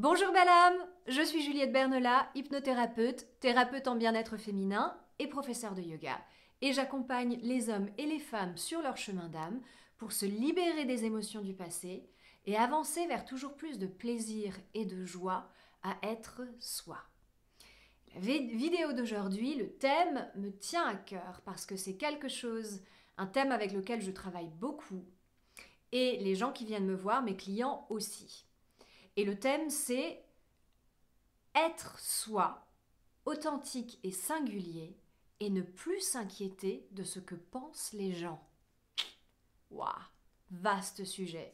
Bonjour belle âme, je suis Juliette Bernelat, hypnothérapeute, thérapeute en bien-être féminin et professeure de yoga. Et j'accompagne les hommes et les femmes sur leur chemin d'âme pour se libérer des émotions du passé et avancer vers toujours plus de plaisir et de joie à être soi. La vidéo d'aujourd'hui, le thème me tient à cœur parce que c'est un thème avec lequel je travaille beaucoup et les gens qui viennent me voir, mes clients aussi. Et le thème, c'est être soi, authentique et singulier, et ne plus s'inquiéter de ce que pensent les gens. Waouh, vaste sujet.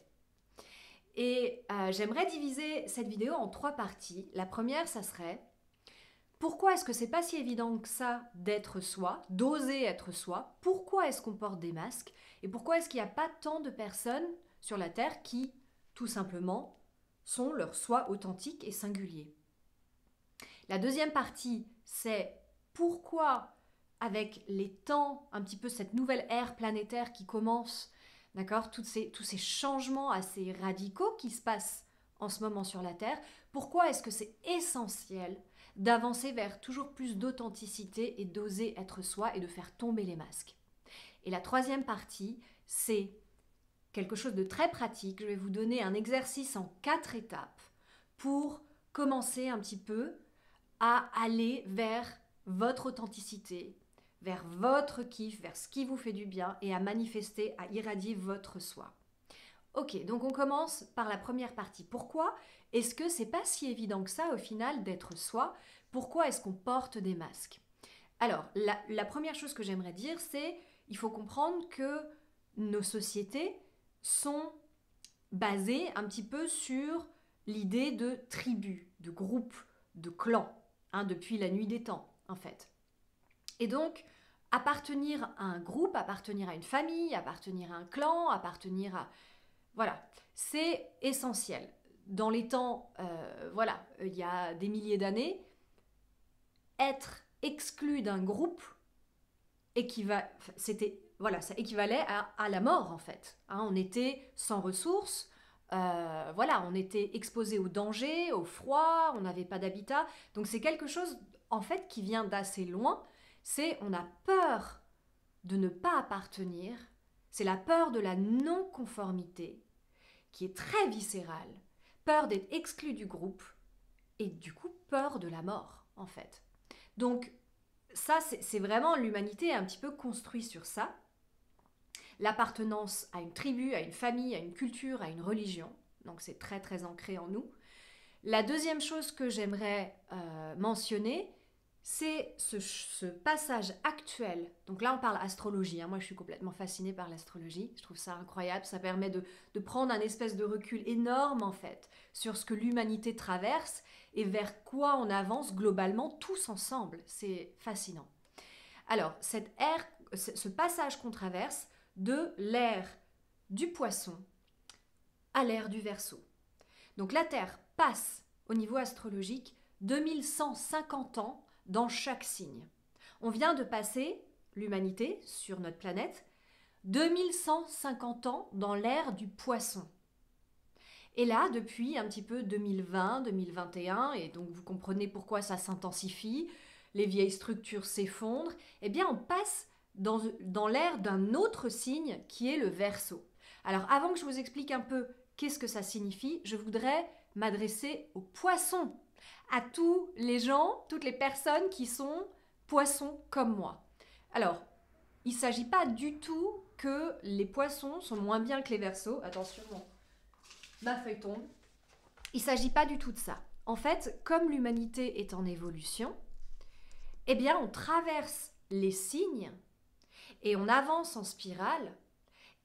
Et j'aimerais diviser cette vidéo en 3 parties. La première, ça serait pourquoi est-ce que c'est pas si évident que ça d'être soi, d'oser être soi? Pourquoi est-ce qu'on porte des masques? Et pourquoi est-ce qu'il n'y a pas tant de personnes sur la Terre qui, tout simplement, sont leur soi authentique et singulier? La deuxième partie, c'est pourquoi, avec les temps, un petit peu cette nouvelle ère planétaire qui commence, d'accord, tous ces changements assez radicaux qui se passent en ce moment sur la Terre, pourquoi est-ce que c'est essentiel d'avancer vers toujours plus d'authenticité et d'oser être soi et de faire tomber les masques? Et la troisième partie, c'est quelque chose de très pratique. Je vais vous donner un exercice en 4 étapes pour commencer un petit peu à aller vers votre authenticité, vers votre kiff, vers ce qui vous fait du bien et à manifester, à irradier votre soi. Ok, donc on commence par la première partie. Pourquoi est-ce que c'est pas si évident que ça au final d'être soi? Pourquoi est-ce qu'on porte des masques? Alors, la première chose que j'aimerais dire, c'est il faut comprendre que nos sociétés sont basées un petit peu sur l'idée de tribu, de groupe, de clan, depuis la nuit des temps, en fait. Et donc, appartenir à un groupe, appartenir à une famille, appartenir à un clan, appartenir à... Voilà, c'est essentiel. Dans les temps, il y a des milliers d'années, être exclu d'un groupe ça équivalait à la mort, en fait. On était sans ressources, on était exposé au danger, au froid, on n'avait pas d'habitat. Donc c'est quelque chose, en fait, qui vient d'assez loin. On a peur de ne pas appartenir. C'est la peur de la non-conformité qui est très viscérale. Peur d'être exclu du groupe et du coup peur de la mort, en fait. Donc ça, c'est vraiment l'humanité un petit peu construite sur ça. L'appartenance à une tribu, à une famille, à une culture, à une religion. Donc c'est très très ancré en nous. La deuxième chose que j'aimerais mentionner, c'est ce passage actuel. Donc là on parle astrologie, moi je suis complètement fascinée par l'astrologie, je trouve ça incroyable, ça permet de prendre un espèce de recul énorme en fait sur ce que l'humanité traverse et vers quoi on avance globalement tous ensemble, c'est fascinant. Alors ce passage qu'on traverse de l'ère du Poisson à l'ère du Verseau. Donc la Terre passe au niveau astrologique 2150 ans dans chaque signe. On vient de passer, l'humanité, sur notre planète, 2150 ans dans l'ère du Poisson. Et là, depuis un petit peu 2020, 2021, et donc vous comprenez pourquoi ça s'intensifie, les vieilles structures s'effondrent, eh bien on passe dans l'ère d'un autre signe qui est le Verseau. Alors avant que je vous explique un peu qu'est-ce que ça signifie, je voudrais m'adresser aux poissons, à tous les gens, toutes les personnes qui sont poissons comme moi. Alors, il ne s'agit pas du tout que les poissons sont moins bien que les Verseaux. Attention, ma feuille tombe. Il ne s'agit pas du tout de ça. En fait, comme l'humanité est en évolution, eh bien, on traverse les signes et on avance en spirale.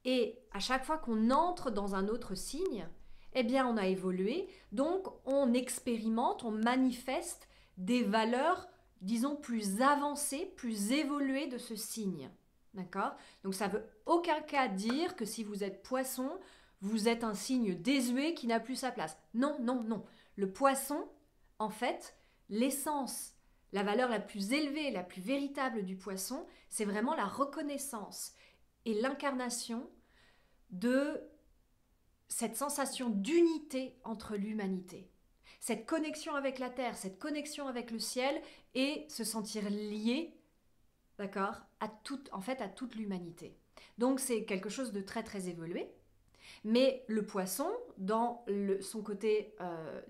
Et à chaque fois qu'on entre dans un autre signe, eh bien, on a évolué. Donc, on expérimente, on manifeste des valeurs, disons, plus avancées, plus évoluées de ce signe. D'accord? Donc, ça ne veut aucun cas dire que si vous êtes poisson, vous êtes un signe désuet qui n'a plus sa place. Non, non, non. Le poisson, en fait, l'essence, la valeur la plus élevée, la plus véritable du poisson, c'est vraiment la reconnaissance et l'incarnation de cette sensation d'unité entre l'humanité. cette connexion avec la terre, cette connexion avec le ciel et se sentir lié, d'accord, en fait, à toute l'humanité. Donc c'est quelque chose de très très évolué. Mais le poisson, dans son côté,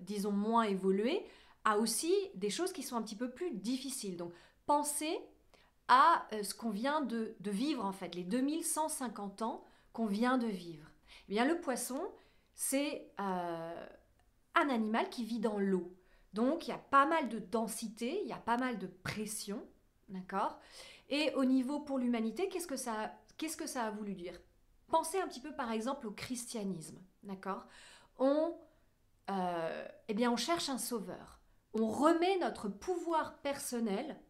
disons, moins évolué, a aussi des choses qui sont un petit peu plus difficiles. Donc pensez à ce qu'on vient de vivre en fait, les 2150 ans qu'on vient de vivre. Eh bien, le poisson, c'est un animal qui vit dans l'eau. Donc, il y a pas mal de densité, il y a pas mal de pression, d'accord? Et au niveau pour l'humanité, qu'est-ce que ça a voulu dire? Pensez un petit peu par exemple au christianisme, d'accord? Eh bien, on cherche un sauveur. On remet notre pouvoir personnel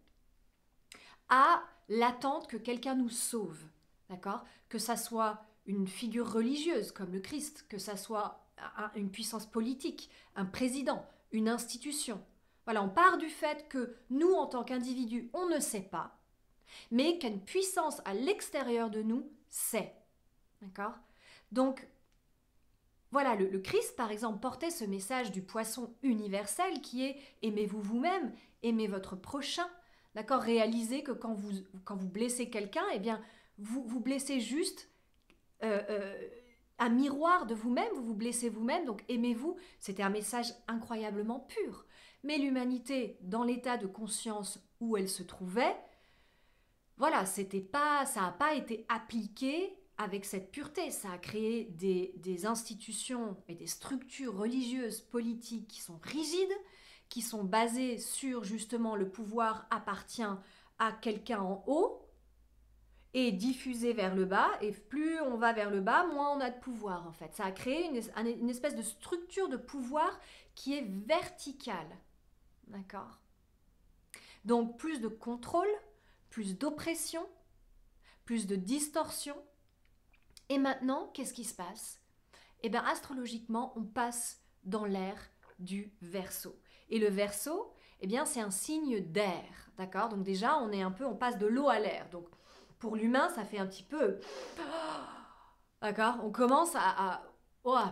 à l'attente que quelqu'un nous sauve, d'accord? Que ça soit une figure religieuse comme le Christ, que ça soit une puissance politique, un président, une institution. Voilà, on part du fait que nous, en tant qu'individus, on ne sait pas, mais qu'une puissance à l'extérieur de nous sait, d'accord? Donc, voilà, le Christ, par exemple, portait ce message du poisson universel qui est « aimez-vous vous-même, aimez votre prochain ». D'accord? Réalisez que quand vous blessez quelqu'un, eh bien, vous blessez juste un miroir de vous-même, vous vous blessez vous-même, donc aimez-vous. C'était un message incroyablement pur. Mais l'humanité, dans l'état de conscience où elle se trouvait, voilà, ça n'a pas été appliqué avec cette pureté. Ça a créé des institutions et des structures religieuses, politiques qui sont rigides, qui sont basées sur justement le pouvoir appartient à quelqu'un en haut et diffusé vers le bas. Et plus on va vers le bas, moins on a de pouvoir en fait. Ça a créé une espèce de structure de pouvoir qui est verticale. D'accord? Donc plus de contrôle, plus d'oppression, plus de distorsion. Et maintenant, qu'est-ce qui se passe? Eh bien, astrologiquement, on passe dans l'ère du Verseau. Et le Verseau, eh bien, c'est un signe d'air, d'accord? Donc déjà, on passe de l'eau à l'air. Donc, pour l'humain, ça fait un petit peu, d'accord? On commence à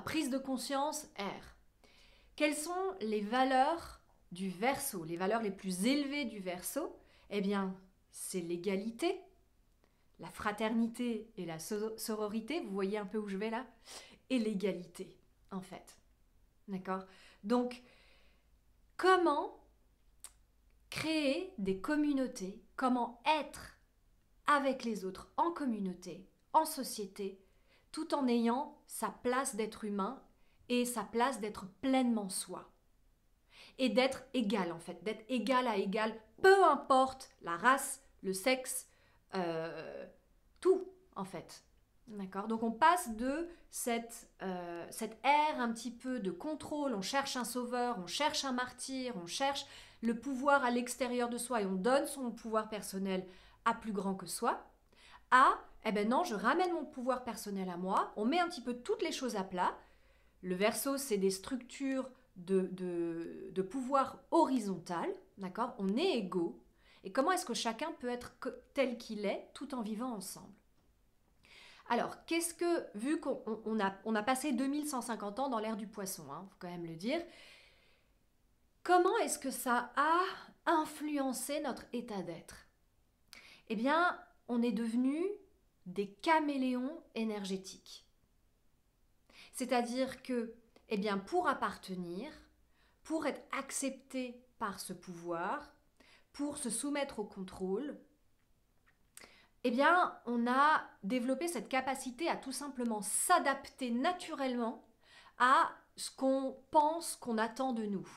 prise de conscience, air. Quelles sont les valeurs du Verseau? Les valeurs les plus élevées du Verseau, eh bien, c'est l'égalité, la fraternité et la sororité. Vous voyez un peu où je vais là? Et l'égalité, en fait. D'accord? Donc, comment créer des communautés, comment être avec les autres en communauté, en société, tout en ayant sa place d'être humain et sa place d'être pleinement soi. Et d'être égal, en fait, d'être égal à égal, peu importe la race, le sexe, tout, en fait. D'accord? Donc on passe de cette ère un petit peu de contrôle, on cherche un sauveur, on cherche un martyr, on cherche le pouvoir à l'extérieur de soi et on donne son pouvoir personnel à plus grand que soi, à, eh ben non, je ramène mon pouvoir personnel à moi, on met un petit peu toutes les choses à plat. Le Verseau, c'est des structures de pouvoir horizontales, d'accord? On est égaux. Et comment est-ce que chacun peut être tel qu'il est tout en vivant ensemble? Alors, vu qu'on a passé 2150 ans dans l'ère du poisson, hein, faut quand même le dire, comment est-ce que ça a influencé notre état d'être? Eh bien, on est devenu des caméléons énergétiques. C'est-à-dire que, eh bien, pour appartenir, pour être accepté par ce pouvoir, pour se soumettre au contrôle, eh bien, on a développé cette capacité à tout simplement s'adapter naturellement à ce qu'on pense qu'on attend de nous,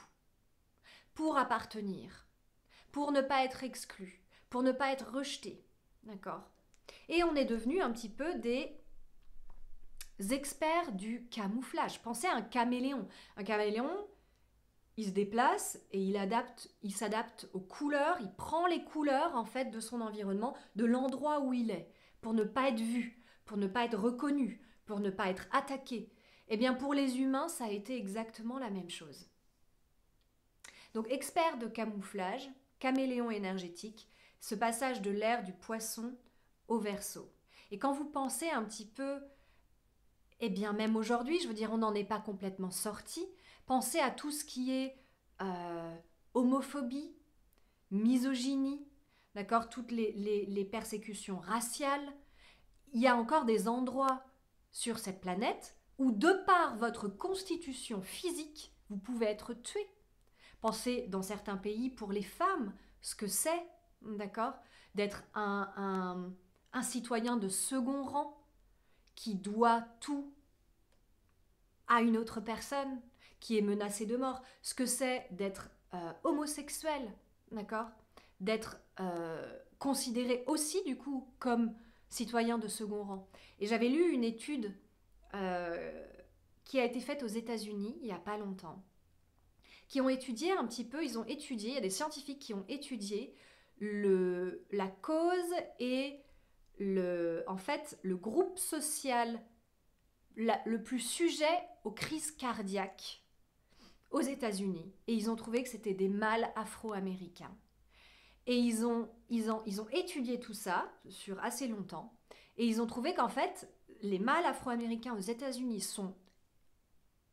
pour appartenir, pour ne pas être exclu, pour ne pas être rejeté, d'accord? Et on est devenu un petit peu des experts du camouflage. Pensez à un caméléon. Un caméléon, il se déplace et il s'adapte aux couleurs, il prend les couleurs en fait de son environnement, de l'endroit où il est, pour ne pas être vu, pour ne pas être reconnu, pour ne pas être attaqué. Eh bien pour les humains, ça a été exactement la même chose. Donc expert de camouflage, caméléon énergétique, ce passage de l'ère du poisson au Verseau. Et quand vous pensez un petit peu, eh bien même aujourd'hui, je veux dire, on n'en est pas complètement sorti. Pensez à tout ce qui est homophobie, misogynie, d'accord, toutes les persécutions raciales. Il y a encore des endroits sur cette planète où, de par votre constitution physique, vous pouvez être tué. Pensez dans certains pays pour les femmes, ce que c'est, d'accord, d'être un citoyen de second rang qui doit tout à une autre personne, qui est menacée de mort, ce que c'est d'être homosexuel, d'accord, d'être considéré aussi du coup comme citoyen de second rang. Et j'avais lu une étude qui a été faite aux États-Unis il n'y a pas longtemps, qui ont étudié un petit peu, il y a des scientifiques qui ont étudié la cause et en fait, le groupe social le plus sujet aux crises cardiaques aux États-Unis. Et ils ont trouvé que c'était des mâles afro-américains. Et ils ont étudié tout ça sur assez longtemps. Et ils ont trouvé qu'en fait, les mâles afro-américains aux États-Unis sont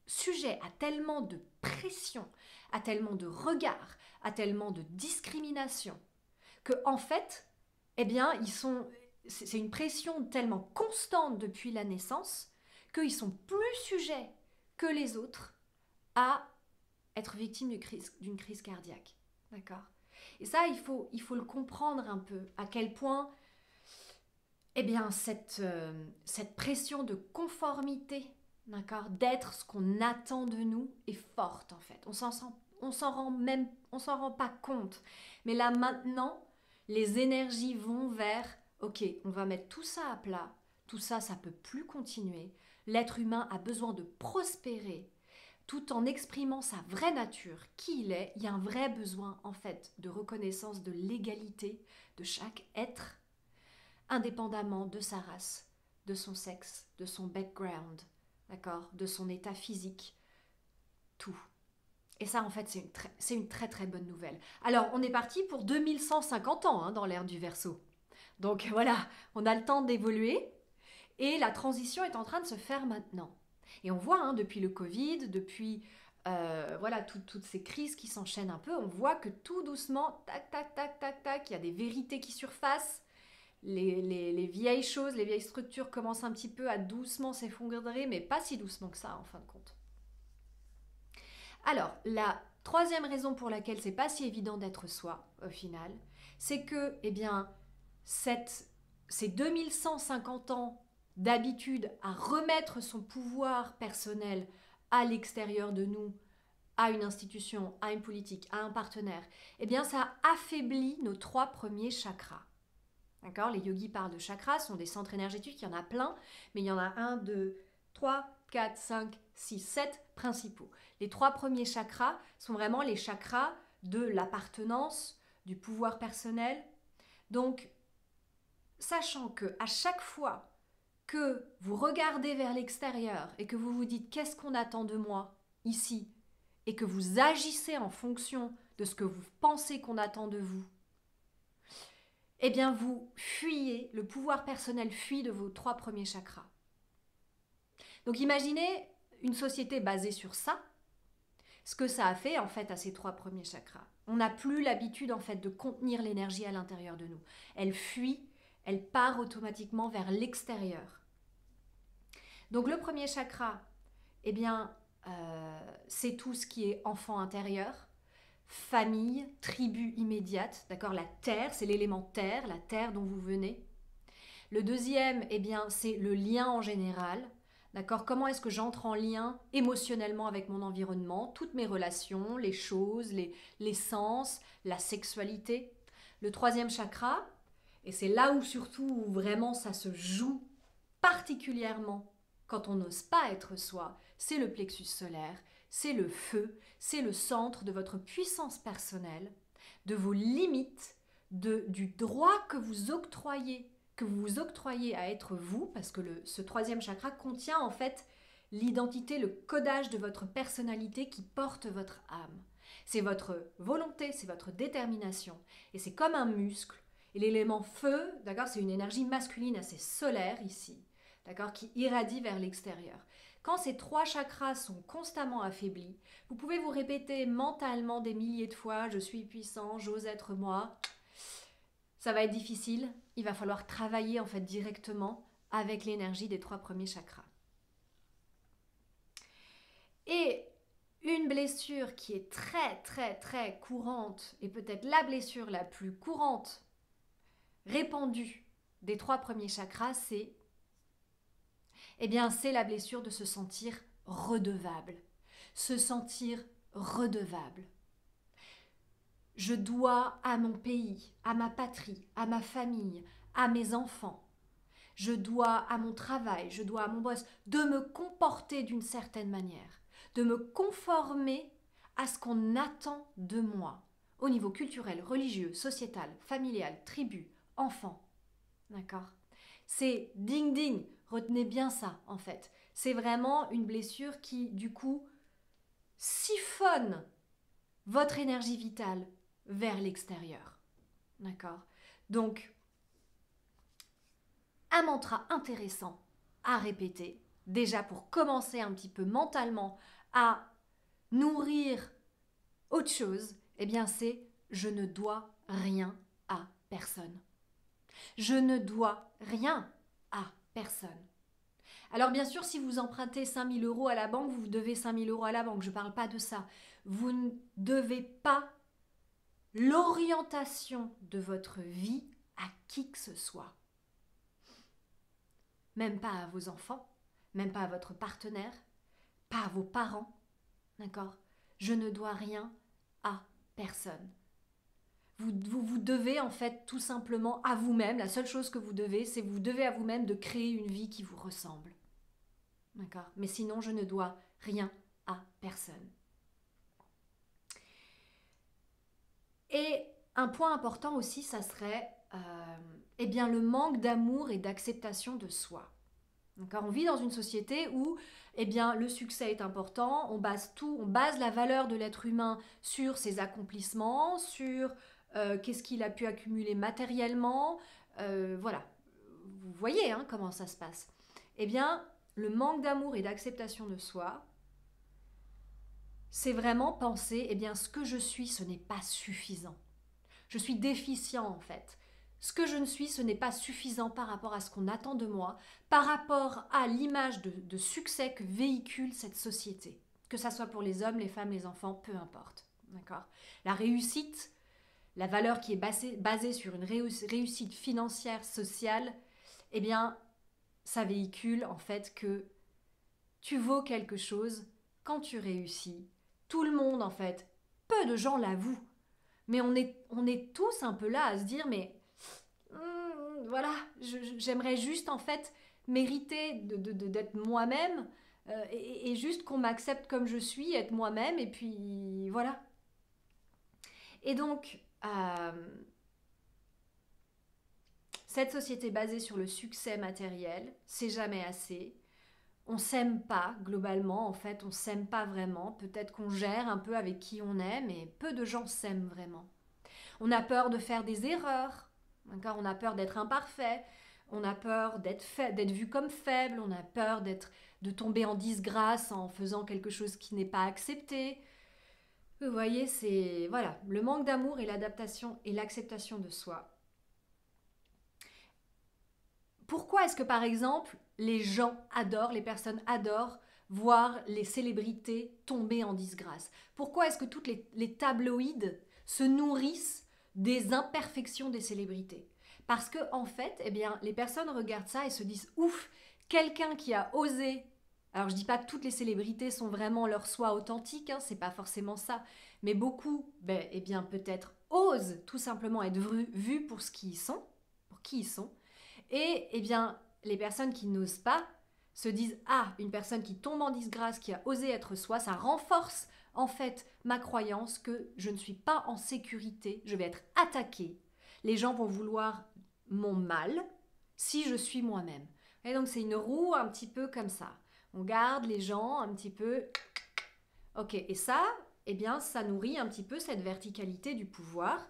sujets à tellement de pression, à tellement de regards, à tellement de discrimination, que en fait, eh bien, c'est une pression tellement constante depuis la naissance qu'ils sont plus sujets que les autres à être victimes d'une crise cardiaque. D'accord ? Et ça, il faut le comprendre un peu, à quel point eh bien, cette pression de conformité, d'accord, d'être ce qu'on attend de nous est forte en fait. On s'en rend pas compte. Mais là maintenant, les énergies vont vers, ok, on va mettre tout ça à plat, tout ça, ça peut plus continuer. L'être humain a besoin de prospérer tout en exprimant sa vraie nature, qui il est. Il y a un vrai besoin en fait de reconnaissance de l'égalité de chaque être, indépendamment de sa race, de son sexe, de son background, d'accord, de son état physique, tout. Et ça, en fait, c'est une très très bonne nouvelle. Alors, on est parti pour 2150 ans dans l'ère du Verseau. Donc voilà, on a le temps d'évoluer et la transition est en train de se faire maintenant. Et on voit, depuis le Covid, depuis voilà, toutes ces crises qui s'enchaînent un peu, on voit que tout doucement, tac, tac, tac, tac, tac, il y a des vérités qui surfacent. Les vieilles choses, les vieilles structures commencent un petit peu à doucement s'effondrer, mais pas si doucement que ça en fin de compte. Alors, la troisième raison pour laquelle c'est pas si évident d'être soi, au final, c'est que, eh bien, ces 2150 ans d'habitude à remettre son pouvoir personnel à l'extérieur de nous, à une institution, à une politique, à un partenaire, eh bien, ça affaiblit nos 3 premiers chakras. D'accord ? Les yogis parlent de chakras, ce sont des centres énergétiques, il y en a plein, mais il y en a 1, 2, 3, 4, 5, 6, 7 principaux. Les 3 premiers chakras sont vraiment les chakras de l'appartenance, du pouvoir personnel. Donc, sachant que à chaque fois que vous regardez vers l'extérieur et que vous vous dites qu'est-ce qu'on attend de moi ici, et que vous agissez en fonction de ce que vous pensez qu'on attend de vous, eh bien vous fuyez, le pouvoir personnel fuit de vos 3 premiers chakras. Donc imaginez une société basée sur ça, ce que ça a fait en fait à ces 3 premiers chakras. On n'a plus l'habitude en fait de contenir l'énergie à l'intérieur de nous. Elle fuit, elle part automatiquement vers l'extérieur. Donc le premier chakra, eh bien, c'est tout ce qui est enfant intérieur, famille, tribu immédiate, d'accord. La terre, c'est l'élément terre, la terre dont vous venez. Le deuxième, eh bien, c'est le lien en général, d'accord. Comment est-ce que j'entre en lien émotionnellement avec mon environnement, toutes mes relations, les choses, les sens, la sexualité. Le troisième chakra, et c'est là où surtout où vraiment ça se joue particulièrement quand on n'ose pas être soi, c'est le plexus solaire, c'est le feu, c'est le centre de votre puissance personnelle, de vos limites, du droit que vous octroyez à être vous, parce que ce troisième chakra contient en fait l'identité, le codage de votre personnalité qui porte votre âme. C'est votre volonté, c'est votre détermination, et c'est comme un muscle. Et l'élément feu, d'accord, c'est une énergie masculine assez solaire ici, d'accord, qui irradie vers l'extérieur. Quand ces 3 chakras sont constamment affaiblis, vous pouvez vous répéter mentalement des milliers de fois « je suis puissant, j'ose être moi ». Ça va être difficile, il va falloir travailler en fait directement avec l'énergie des 3 premiers chakras. Et une blessure qui est très courante, et peut-être la blessure la plus courante, répandue des 3 premiers chakras, c'est la blessure de se sentir redevable. Se sentir redevable. Je dois à mon pays, à ma patrie, à ma famille, à mes enfants. Je dois à mon travail, je dois à mon boss de me comporter d'une certaine manière, de me conformer à ce qu'on attend de moi, au niveau culturel, religieux, sociétal, familial, tribu, enfant. D'accord ? C'est ding ding, retenez bien ça en fait. C'est vraiment une blessure qui, du coup, siphonne votre énergie vitale vers l'extérieur. D'accord ? Donc, un mantra intéressant à répéter, déjà pour commencer un petit peu mentalement à nourrir autre chose, c'est « je ne dois rien à personne ». Je ne dois rien à personne. Alors bien sûr, si vous empruntez 5 000 € à la banque, vous devez 5 000 € à la banque. Je ne parle pas de ça. Vous ne devez pas l'orientation de votre vie à qui que ce soit. Même pas à vos enfants, même pas à votre partenaire, pas à vos parents. D'accord ? Je ne dois rien à personne. Vous devez en fait tout simplement à vous-même, la seule chose que vous devez, c'est vous devez à vous-même de créer une vie qui vous ressemble. D'accord ? Mais sinon, je ne dois rien à personne. Et un point important aussi, ça serait le manque d'amour et d'acceptation de soi. D'accord ? On vit dans une société où le succès est important, on base la valeur de l'être humain sur ses accomplissements, sur qu'est-ce qu'il a pu accumuler matériellement, voilà. Vous voyez comment ça se passe. Le manque d'amour et d'acceptation de soi, c'est vraiment penser, ce que je suis, ce n'est pas suffisant. Je suis déficient en fait. Ce que je ne suis, ce n'est pas suffisant par rapport à ce qu'on attend de moi, par rapport à l'image de succès que véhicule cette société. Que ça soit pour les hommes, les femmes, les enfants, peu importe. D'accord ? La réussite, la valeur qui est basée sur une réussite financière, sociale, ça véhicule en fait que tu vaux quelque chose quand tu réussis. Tout le monde en fait, peu de gens l'avouent, mais on est tous un peu là à se dire mais voilà, j'aimerais juste en fait mériter d'être moi-même et juste qu'on m'accepte comme je suis, être moi-même et puis voilà. Et donc cette société basée sur le succès matériel, c'est jamais assez. On s'aime pas globalement, en fait, on s'aime pas vraiment. Peut-être qu'on gère un peu avec qui on est, mais peu de gens s'aiment vraiment. On a peur de faire des erreurs, d'accord ? On a peur d'être imparfait, on a peur d'être vu comme faible, on a peur de tomber en disgrâce en faisant quelque chose qui n'est pas accepté. Vous voyez, c'est voilà, le manque d'amour et l'adaptation et l'acceptation de soi. Pourquoi est-ce que, par exemple, les personnes adorent voir les célébrités tomber en disgrâce ? Pourquoi est-ce que toutes les tabloïds se nourrissent des imperfections des célébrités ? Parce que, en fait, les personnes regardent ça et se disent « Ouf, quelqu'un qui a osé ». Alors, je ne dis pas que toutes les célébrités sont vraiment leur soi authentique, c'est pas forcément ça. Mais beaucoup, peut-être osent tout simplement être vus pour qui ils sont. Et les personnes qui n'osent pas se disent « Ah, une personne qui tombe en disgrâce, qui a osé être soi, ça renforce en fait ma croyance que je ne suis pas en sécurité, je vais être attaquée. Les gens vont vouloir mon mal si je suis moi-même. » Et donc c'est une roue un petit peu comme ça. On garde les gens un petit peu... Ok, et ça, ça nourrit un petit peu cette verticalité du pouvoir.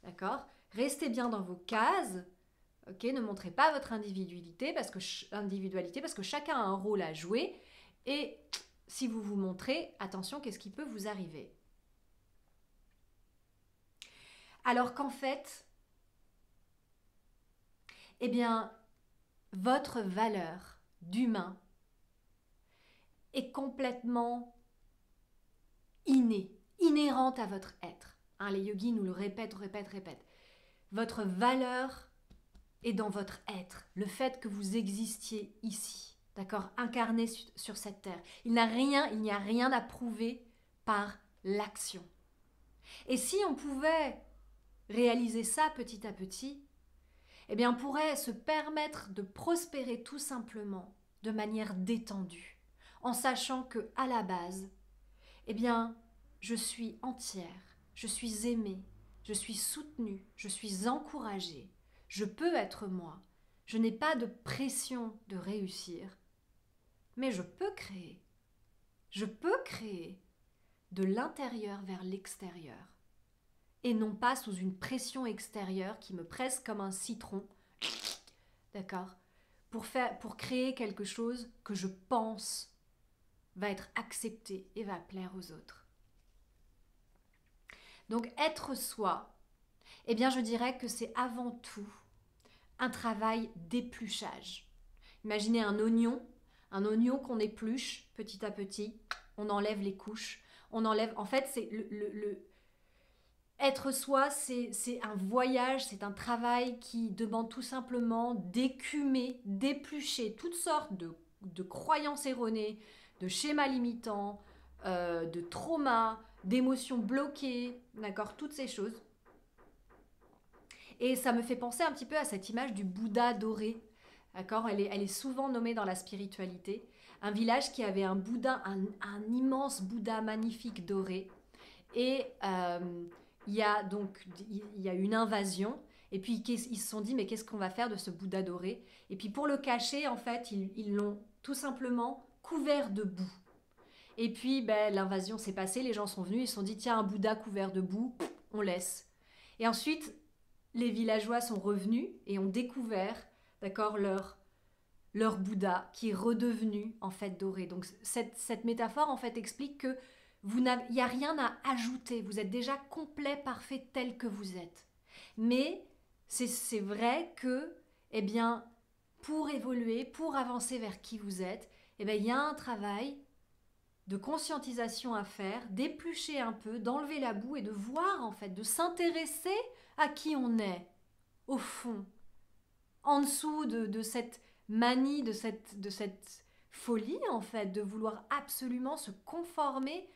D'accord ? Restez bien dans vos cases. Ok, ne montrez pas votre individualité parce que chacun a un rôle à jouer Et si vous vous montrez, attention, qu'est-ce qui peut vous arriver? Alors qu'en fait, eh bien, votre valeur d'humain est complètement inhérente à votre être. Hein, les yogis nous le répètent. Votre valeur est dans votre être, le fait que vous existiez ici, d'accord, incarné sur cette terre. Il n'y a rien à prouver par l'action. Et si on pouvait réaliser ça petit à petit, eh bien on pourrait se permettre de prospérer tout simplement de manière détendue, en sachant que à la base, eh bien, je suis entière, je suis aimée, je suis soutenue, je suis encouragée, je peux être moi, je n'ai pas de pression de réussir, mais je peux créer. Je peux créer de l'intérieur vers l'extérieur, et non pas sous une pression extérieure qui me presse comme un citron, d'accord, pour créer quelque chose que je pense va être accepté et va plaire aux autres. Donc être soi, eh bien je dirais que c'est avant tout un travail d'épluchage. Imaginez un oignon qu'on épluche petit à petit, on enlève les couches, on enlève, en fait c'est être soi, c'est un voyage, c'est un travail qui demande tout simplement d'écumer, d'éplucher toutes sortes de croyances erronées, de schémas limitants, de traumas, d'émotions bloquées, d'accord, toutes ces choses. Et ça me fait penser un petit peu à cette image du Bouddha doré, d'accord, elle est souvent nommée dans la spiritualité. Un village qui avait un Bouddha, un immense Bouddha magnifique doré. Et il y a une invasion. Et puis ils se sont dit, mais qu'est-ce qu'on va faire de ce Bouddha doré? Et puis pour le cacher, en fait, ils l'ont tout simplement couvert de boue. Et puis l'invasion s'est passée, les gens sont venus, ils se sont dit, tiens, un Bouddha couvert de boue, on laisse. Et ensuite, les villageois sont revenus et ont découvert, d'accord, leur Bouddha qui est redevenu en fait doré. Donc cette métaphore en fait explique que il n'y a rien à ajouter, vous êtes déjà complet, parfait tel que vous êtes. Mais c'est vrai que, eh bien, pour évoluer, pour avancer vers qui vous êtes, eh bien, il y a un travail de conscientisation à faire, d'éplucher un peu, d'enlever la boue et de voir en fait, de s'intéresser à qui on est, au fond, en dessous de cette manie, de cette folie en fait, de vouloir absolument se conformer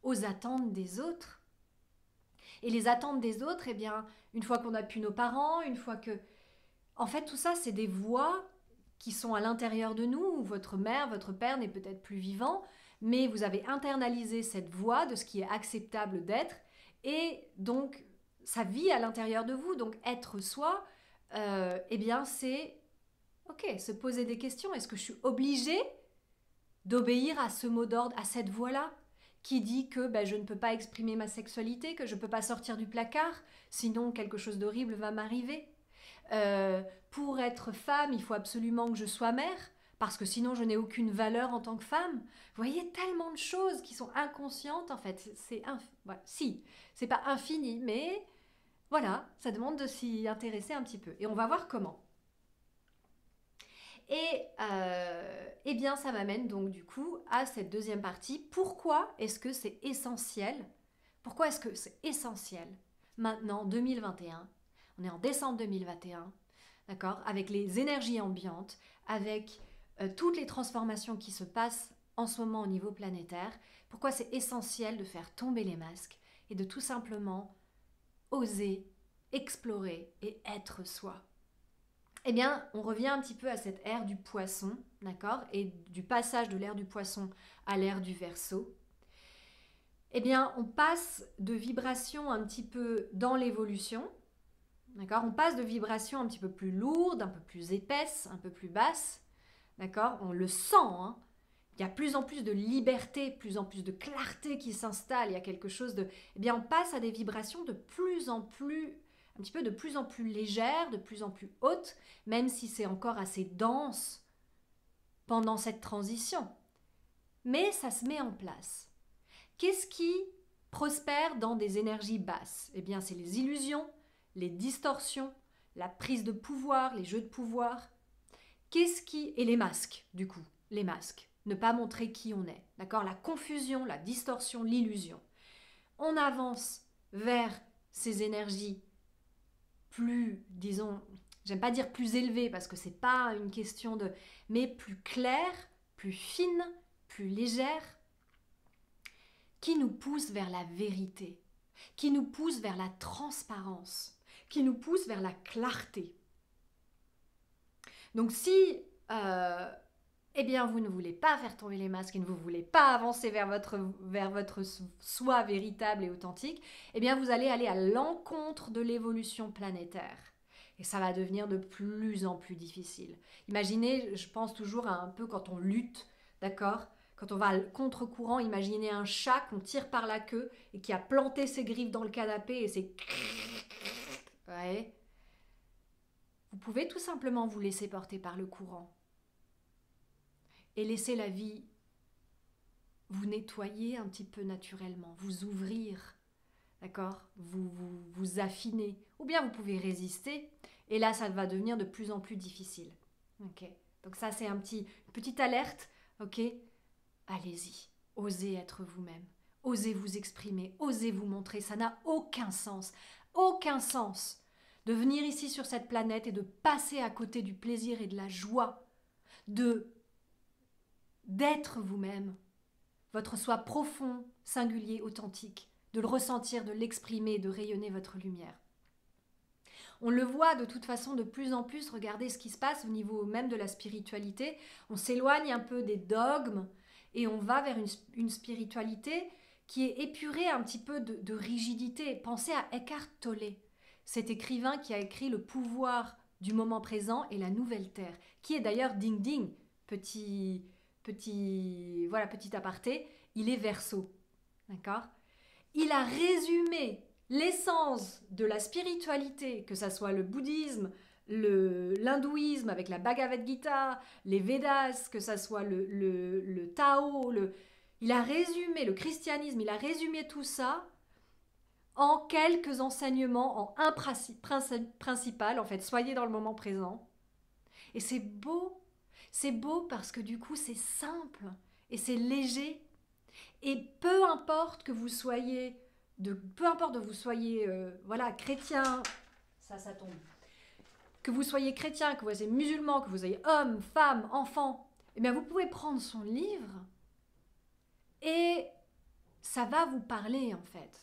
aux attentes des autres. Et les attentes des autres, eh bien, une fois qu'on a pu nos parents, une fois que... En fait, tout ça, c'est des voix qui sont à l'intérieur de nous, où votre mère, votre père n'est peut-être plus vivant, mais vous avez internalisé cette voix de ce qui est acceptable d'être, et donc ça vit à l'intérieur de vous. Donc être soi, eh bien c'est, ok, se poser des questions. Est-ce que je suis obligée d'obéir à ce mot d'ordre, à cette voix-là, qui dit que je ne peux pas exprimer ma sexualité, que je ne peux pas sortir du placard, sinon quelque chose d'horrible va m'arriver. Pour être femme, il faut absolument que je sois mère, parce que sinon je n'ai aucune valeur en tant que femme. Vous voyez, tellement de choses qui sont inconscientes, en fait. Si, c'est pas infini, mais voilà, ça demande de s'y intéresser un petit peu. Et on va voir comment. Et eh bien, ça m'amène donc du coup à cette deuxième partie. Pourquoi est-ce que c'est essentiel? Pourquoi est-ce que c'est essentiel maintenant, 2021? On est en décembre 2021, d'accord, avec les énergies ambiantes, avec toutes les transformations qui se passent en ce moment au niveau planétaire. Pourquoi c'est essentiel de faire tomber les masques et de tout simplement oser, explorer et être soi? Eh bien, on revient un petit peu à cette ère du poisson, d'accord, et du passage de l'ère du poisson à l'ère du Verseau. Eh bien, on passe de vibrations un petit peu dans l'évolution, d'accord, on passe de vibrations un petit peu plus lourdes, un peu plus épaisses, un peu plus basses, d'accord, on le sent, hein. Il y a plus en plus de liberté, plus en plus de clarté qui s'installe, il y a quelque chose de... Eh bien, on passe à des vibrations de plus en plus... un petit peu de plus en plus légères, de plus en plus hautes, même si c'est encore assez dense pendant cette transition. mais ça se met en place. Qu'est-ce qui prospère dans des énergies basses? Eh bien, c'est les illusions, les distorsions, la prise de pouvoir, les jeux de pouvoir. Et les masques, du coup, les masques. Ne pas montrer qui on est, d'accord? La confusion, la distorsion, l'illusion. On avance vers ces énergies plus, disons, j'aime pas dire plus élevées parce que c'est pas une question de, mais plus claires, plus fines, plus légères, qui nous poussent vers la vérité, qui nous poussent vers la transparence, qui nous poussent vers la clarté. Donc si eh bien, vous ne voulez pas faire tomber les masques et ne vous voulez pas avancer vers votre soi véritable et authentique, eh bien, vous allez aller à l'encontre de l'évolution planétaire. Et ça va devenir de plus en plus difficile. Imaginez, je pense toujours à un peu quand on lutte, d'accord? Quand on va à contre-courant, imaginez un chat qu'on tire par la queue et qui a planté ses griffes dans le canapé et c'est... Ouais. Vous pouvez tout simplement vous laisser porter par le courant et laisser la vie vous nettoyer un petit peu naturellement, vous ouvrir, d'accord, vous affiner. Ou bien vous pouvez résister, et là, ça va devenir de plus en plus difficile. Ok. Donc ça, c'est une petite alerte, ok. Allez-y, osez être vous-même, osez vous exprimer, osez vous montrer. Ça n'a aucun sens de venir ici sur cette planète et de passer à côté du plaisir et de la joie, d'être vous-même, votre soi profond, singulier, authentique, de le ressentir, de l'exprimer, de rayonner votre lumière. On le voit de toute façon de plus en plus, regardez ce qui se passe au niveau même de la spiritualité, on s'éloigne un peu des dogmes et on va vers une spiritualité qui est épurée un petit peu de rigidité. Pensez à Eckhart Tolle, cet écrivain qui a écrit Le pouvoir du moment présent et la nouvelle terre, qui est d'ailleurs ding ding, petit aparté, il est Verseau, d'accord? Il a résumé l'essence de la spiritualité, que ça soit le bouddhisme, l'hindouisme avec la Bhagavad Gita, les Védas, que ça soit le Tao, il a résumé le christianisme, il a résumé tout ça en quelques enseignements, en un principal, en fait, soyez dans le moment présent. Et c'est beau parce que du coup c'est simple et c'est léger. Et peu importe que vous soyez, voilà, chrétien, ça tombe, que vous soyez chrétien, que vous soyez musulman, que vous soyez homme, femme, enfant, eh bien vous pouvez prendre son livre et ça va vous parler en fait.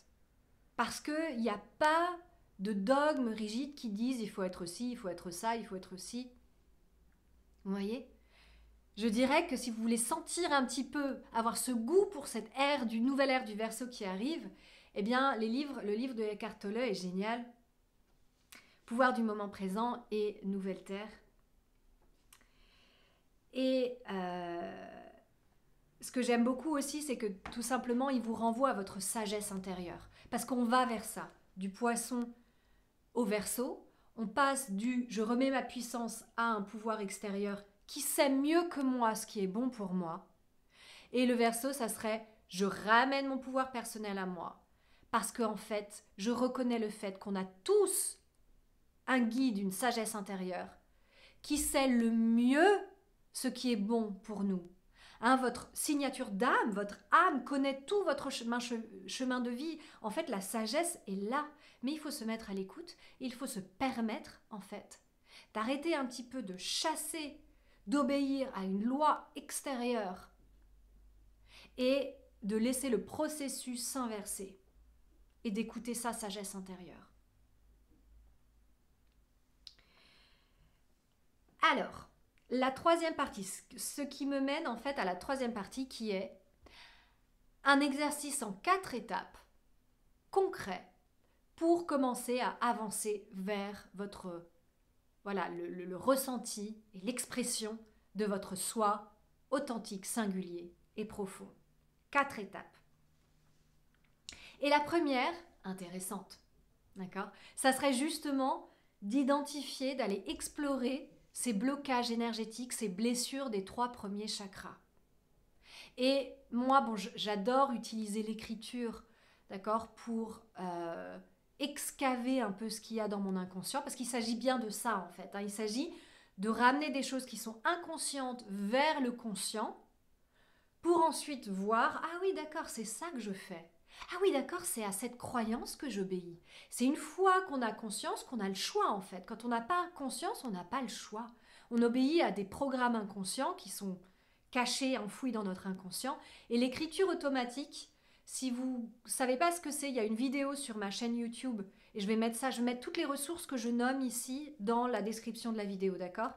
Parce qu'il n'y a pas de dogme rigide qui disent il faut être ci, il faut être ça, il faut être ci. Vous voyez ? Je dirais que si vous voulez sentir un petit peu, avoir ce goût pour cette nouvelle ère du Verseau qui arrive, eh bien le livre de Eckhart Tolle est génial. Pouvoir du moment présent et Nouvelle Terre. Et ce que j'aime beaucoup aussi, c'est que tout simplement, il vous renvoie à votre sagesse intérieure. Parce qu'on va vers ça, du Poisson au Verseau. On passe du « je remets ma puissance » à un pouvoir extérieur qui sait mieux que moi ce qui est bon pour moi. Et le Verseau, ça serait « je ramène mon pouvoir personnel à moi ». Parce qu'en fait, je reconnais le fait qu'on a tous un guide, une sagesse intérieure qui sait le mieux ce qui est bon pour nous. Hein, votre signature d'âme, votre âme connaît tout votre chemin de vie. En fait, la sagesse est là. Mais il faut se mettre à l'écoute. Il faut se permettre, en fait, d'arrêter un petit peu de chasser, d'obéir à une loi extérieure et de laisser le processus s'inverser et d'écouter sa sagesse intérieure. Alors, la troisième partie, ce qui me mène en fait à la troisième partie qui est un exercice en 4 étapes concret pour commencer à avancer vers votre, voilà, le ressenti et l'expression de votre soi authentique, singulier et profond. 4 étapes. Et la première, intéressante, d'accord, ça serait justement d'identifier, d'aller explorer ces blocages énergétiques, ces blessures des 3 premiers chakras. Et moi, bon, j'adore utiliser l'écriture, d'accord, pour excaver un peu ce qu'il y a dans mon inconscient, parce qu'il s'agit bien de ça en fait, hein. Il s'agit de ramener des choses qui sont inconscientes vers le conscient, pour ensuite voir, ah oui d'accord, c'est ça que je fais. Ah oui d'accord, c'est à cette croyance que j'obéis. C'est une fois qu'on a conscience qu'on a le choix en fait. Quand on n'a pas conscience, on n'a pas le choix. On obéit à des programmes inconscients qui sont cachés, enfouis dans notre inconscient. Et l'écriture automatique, si vous ne savez pas ce que c'est, il y a une vidéo sur ma chaîne YouTube et je vais mettre toutes les ressources que je nomme ici dans la description de la vidéo, d'accord ?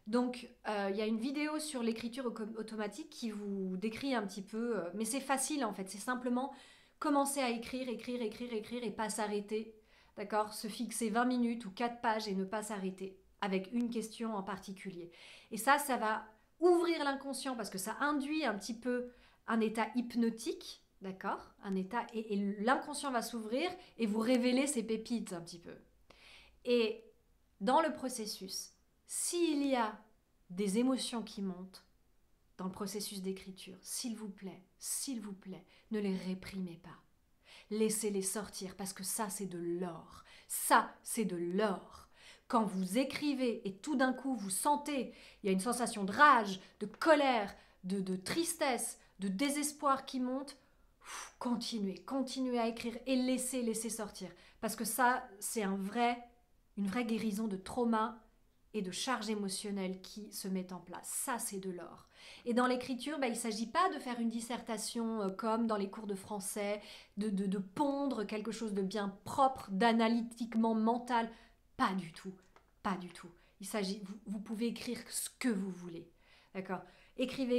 Donc, il y a une vidéo sur l'écriture automatique qui vous décrit un petit peu, mais c'est facile en fait, c'est simplement commencer à écrire et pas s'arrêter, d'accord ? Se fixer 20 minutes ou 4 pages et ne pas s'arrêter avec une question en particulier. Et ça va ouvrir l'inconscient parce que ça induit un petit peu un état hypnotique, d'accord ? Un état, et l'inconscient va s'ouvrir et vous révéler ses pépites un petit peu. Et dans le processus, s'il y a des émotions qui montent dans le processus d'écriture, s'il vous plaît, ne les réprimez pas. Laissez-les sortir parce que ça, c'est de l'or. Ça, c'est de l'or. Quand vous écrivez et tout d'un coup, vous sentez, il y a une sensation de rage, de colère, de tristesse, de désespoir qui monte, continuez à écrire et laissez sortir. Parce que ça, c'est une vraie guérison de trauma et de charge émotionnelle qui se met en place. Ça, c'est de l'or. Et dans l'écriture, il ne s'agit pas de faire une dissertation comme dans les cours de français, de pondre quelque chose de bien propre, d'analytiquement mental. Pas du tout. Pas du tout. Il s'agit, vous pouvez écrire ce que vous voulez. D'accord ? Écrivez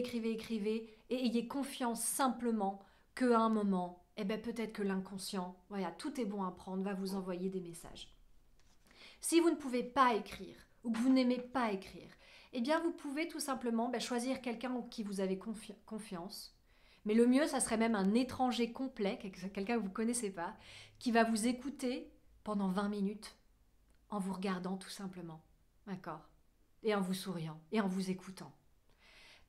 et ayez confiance simplement qu'à un moment, peut-être que l'inconscient, voilà, tout est bon à prendre, va vous envoyer des messages. Si vous ne pouvez pas écrire ou que vous n'aimez pas écrire, vous pouvez tout simplement choisir quelqu'un en qui vous avez confiance. Mais le mieux, ça serait même un étranger complet, quelqu'un que vous ne connaissez pas, qui va vous écouter pendant 20 minutes en vous regardant tout simplement. D'accord ? Et en vous souriant et en vous écoutant.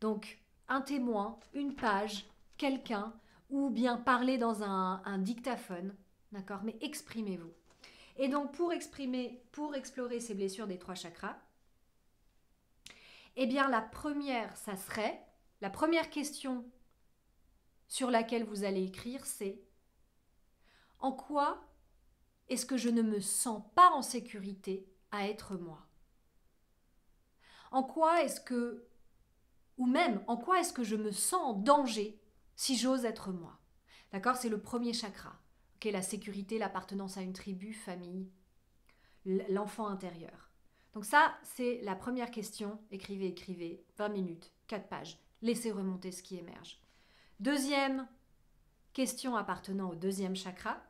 Donc, un témoin, une page, quelqu'un, ou bien parler dans un dictaphone, d'accord ? Mais exprimez-vous. Et donc, pour explorer ces blessures des 3 chakras, la première question sur laquelle vous allez écrire, c'est « En quoi est-ce que je ne me sens pas en sécurité à être moi ?» En quoi est-ce que je me sens en danger si j'ose être moi ? D'accord ? C'est le premier chakra. La sécurité, l'appartenance à une tribu, famille, l'enfant intérieur. Donc ça, c'est la première question. Écrivez, 20 minutes, 4 pages. Laissez remonter ce qui émerge. Deuxième question appartenant au deuxième chakra.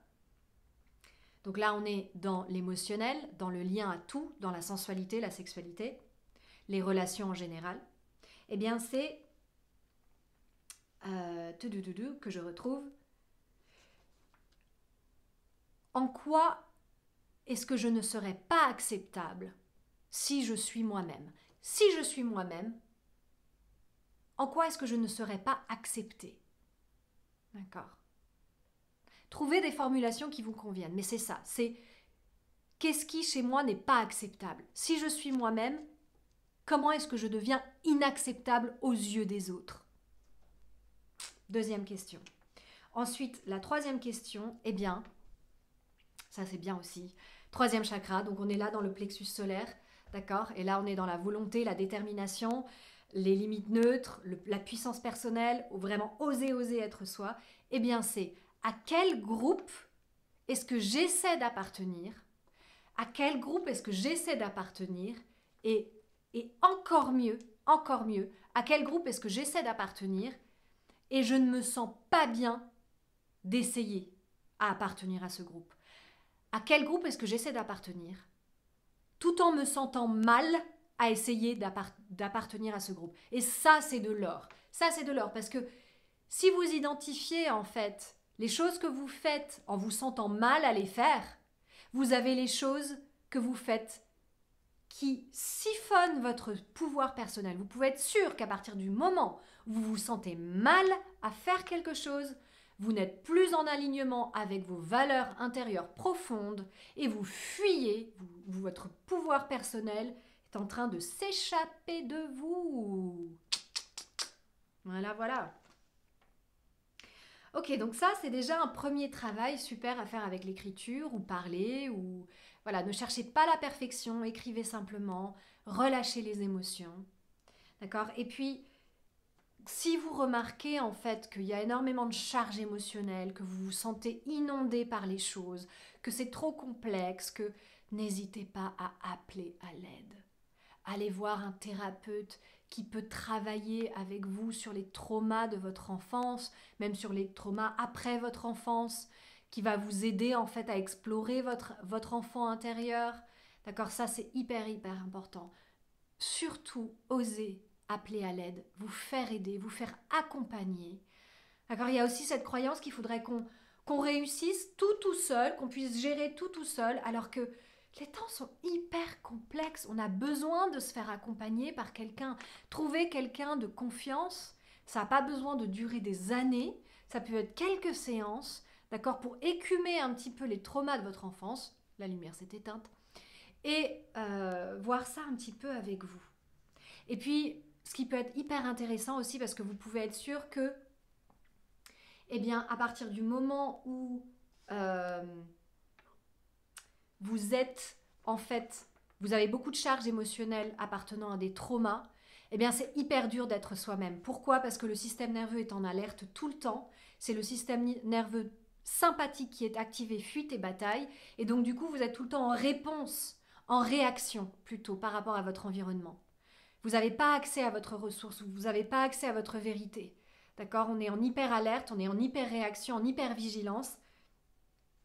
Donc là, on est dans l'émotionnel, dans le lien à tout, dans la sensualité, la sexualité, les relations en général. C'est que je retrouve. En quoi est-ce que je ne serais pas acceptable si je suis moi-même ? Si je suis moi-même, en quoi est-ce que je ne serais pas acceptée ? D'accord ? Trouvez des formulations qui vous conviennent, mais c'est ça, c'est qu'est-ce qui chez moi n'est pas acceptable ? Si je suis moi-même, comment est-ce que je deviens inacceptable aux yeux des autres ? Deuxième question. Ensuite, la troisième question, ça c'est bien aussi. Troisième chakra, donc on est là dans le plexus solaire, d'accord ? Et là on est dans la volonté, la détermination, les limites neutres, la puissance personnelle, ou vraiment oser être soi. C'est à quel groupe est-ce que j'essaie d'appartenir ? À quel groupe est-ce que j'essaie d'appartenir ? Et encore mieux, à quel groupe est-ce que j'essaie d'appartenir et je ne me sens pas bien d'essayer à appartenir à ce groupe ? À quel groupe est-ce que j'essaie d'appartenir tout en me sentant mal à essayer d'appartenir à ce groupe ? Et ça, c'est de l'or. Ça, c'est de l'or parce que si vous identifiez en fait les choses que vous faites en vous sentant mal à les faire, vous avez les choses que vous faites qui siphonne votre pouvoir personnel. Vous pouvez être sûr qu'à partir du moment où vous vous sentez mal à faire quelque chose, vous n'êtes plus en alignement avec vos valeurs intérieures profondes et vous fuyez, votre pouvoir personnel est en train de s'échapper de vous. Voilà, voilà. Ok, donc ça, c'est déjà un premier travail super à faire avec l'écriture ou parler ou... Voilà, ne cherchez pas la perfection, écrivez simplement, relâchez les émotions. D'accord? Et puis, si vous remarquez en fait qu'il y a énormément de charges émotionnelles, que vous vous sentez inondé par les choses, que c'est trop complexe, que n'hésitez pas à appeler à l'aide. Allez voir un thérapeute qui peut travailler avec vous sur les traumas de votre enfance, même sur les traumas après votre enfance, qui va vous aider en fait à explorer votre enfant intérieur. D'accord, ça c'est hyper important. Surtout, osez appeler à l'aide, vous faire aider, vous faire accompagner. D'accord, il y a aussi cette croyance qu'il faudrait qu'on réussisse tout seul, qu'on puisse gérer tout seul, alors que les temps sont hyper complexes. On a besoin de se faire accompagner par quelqu'un. Trouver quelqu'un de confiance, ça n'a pas besoin de durer des années. Ça peut être quelques séances, d'accord, pour écumer un petit peu les traumas de votre enfance. La lumière s'est éteinte. Et voir ça un petit peu avec vous. Et puis, ce qui peut être hyper intéressant aussi, parce que vous pouvez être sûr que, eh bien, à partir du moment où vous êtes, en fait, vous avez beaucoup de charges émotionnelles appartenant à des traumas, eh bien, c'est hyper dur d'être soi-même. Pourquoi? Parce que le système nerveux est en alerte tout le temps. C'est le système nerveux sympathique qui est activé, fuite et bataille. Et donc, du coup, vous êtes tout le temps en réponse, en réaction plutôt par rapport à votre environnement. Vous n'avez pas accès à votre ressource, vous n'avez pas accès à votre vérité. D'accord? On est en hyper alerte, on est en hyper réaction, en hyper vigilance.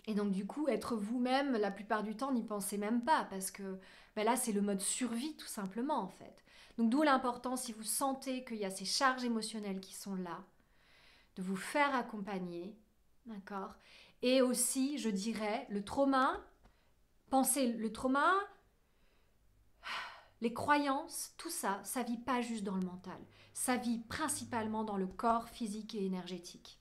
Et donc du coup, être vous-même, la plupart du temps, n'y pensez même pas, parce que ben là, c'est le mode survie tout simplement en fait. Donc d'où l'importance, si vous sentez qu'il y a ces charges émotionnelles qui sont là, de vous faire accompagner, d'accord? Et aussi, je dirais, le trauma, pensez, le trauma, les croyances, tout ça, ça vit pas juste dans le mental, ça vit principalement dans le corps physique et énergétique.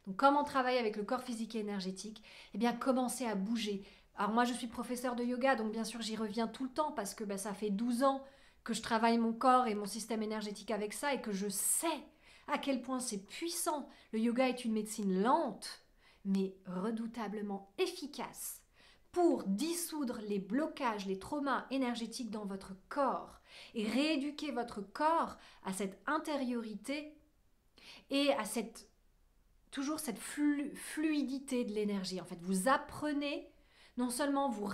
Donc, comme on travaille avec le corps physique et énergétique, eh bien, commencez à bouger. Alors, moi, je suis professeure de yoga, donc bien sûr, j'y reviens tout le temps parce que ça fait 12 ans que je travaille mon corps et mon système énergétique avec ça et que je sais à quel point c'est puissant. Le yoga est une médecine lente, mais redoutablement efficace pour dissoudre les blocages, les traumas énergétiques dans votre corps et rééduquer votre corps à cette intériorité et à toujours cette fluidité de l'énergie. En fait, vous apprenez, non seulement vous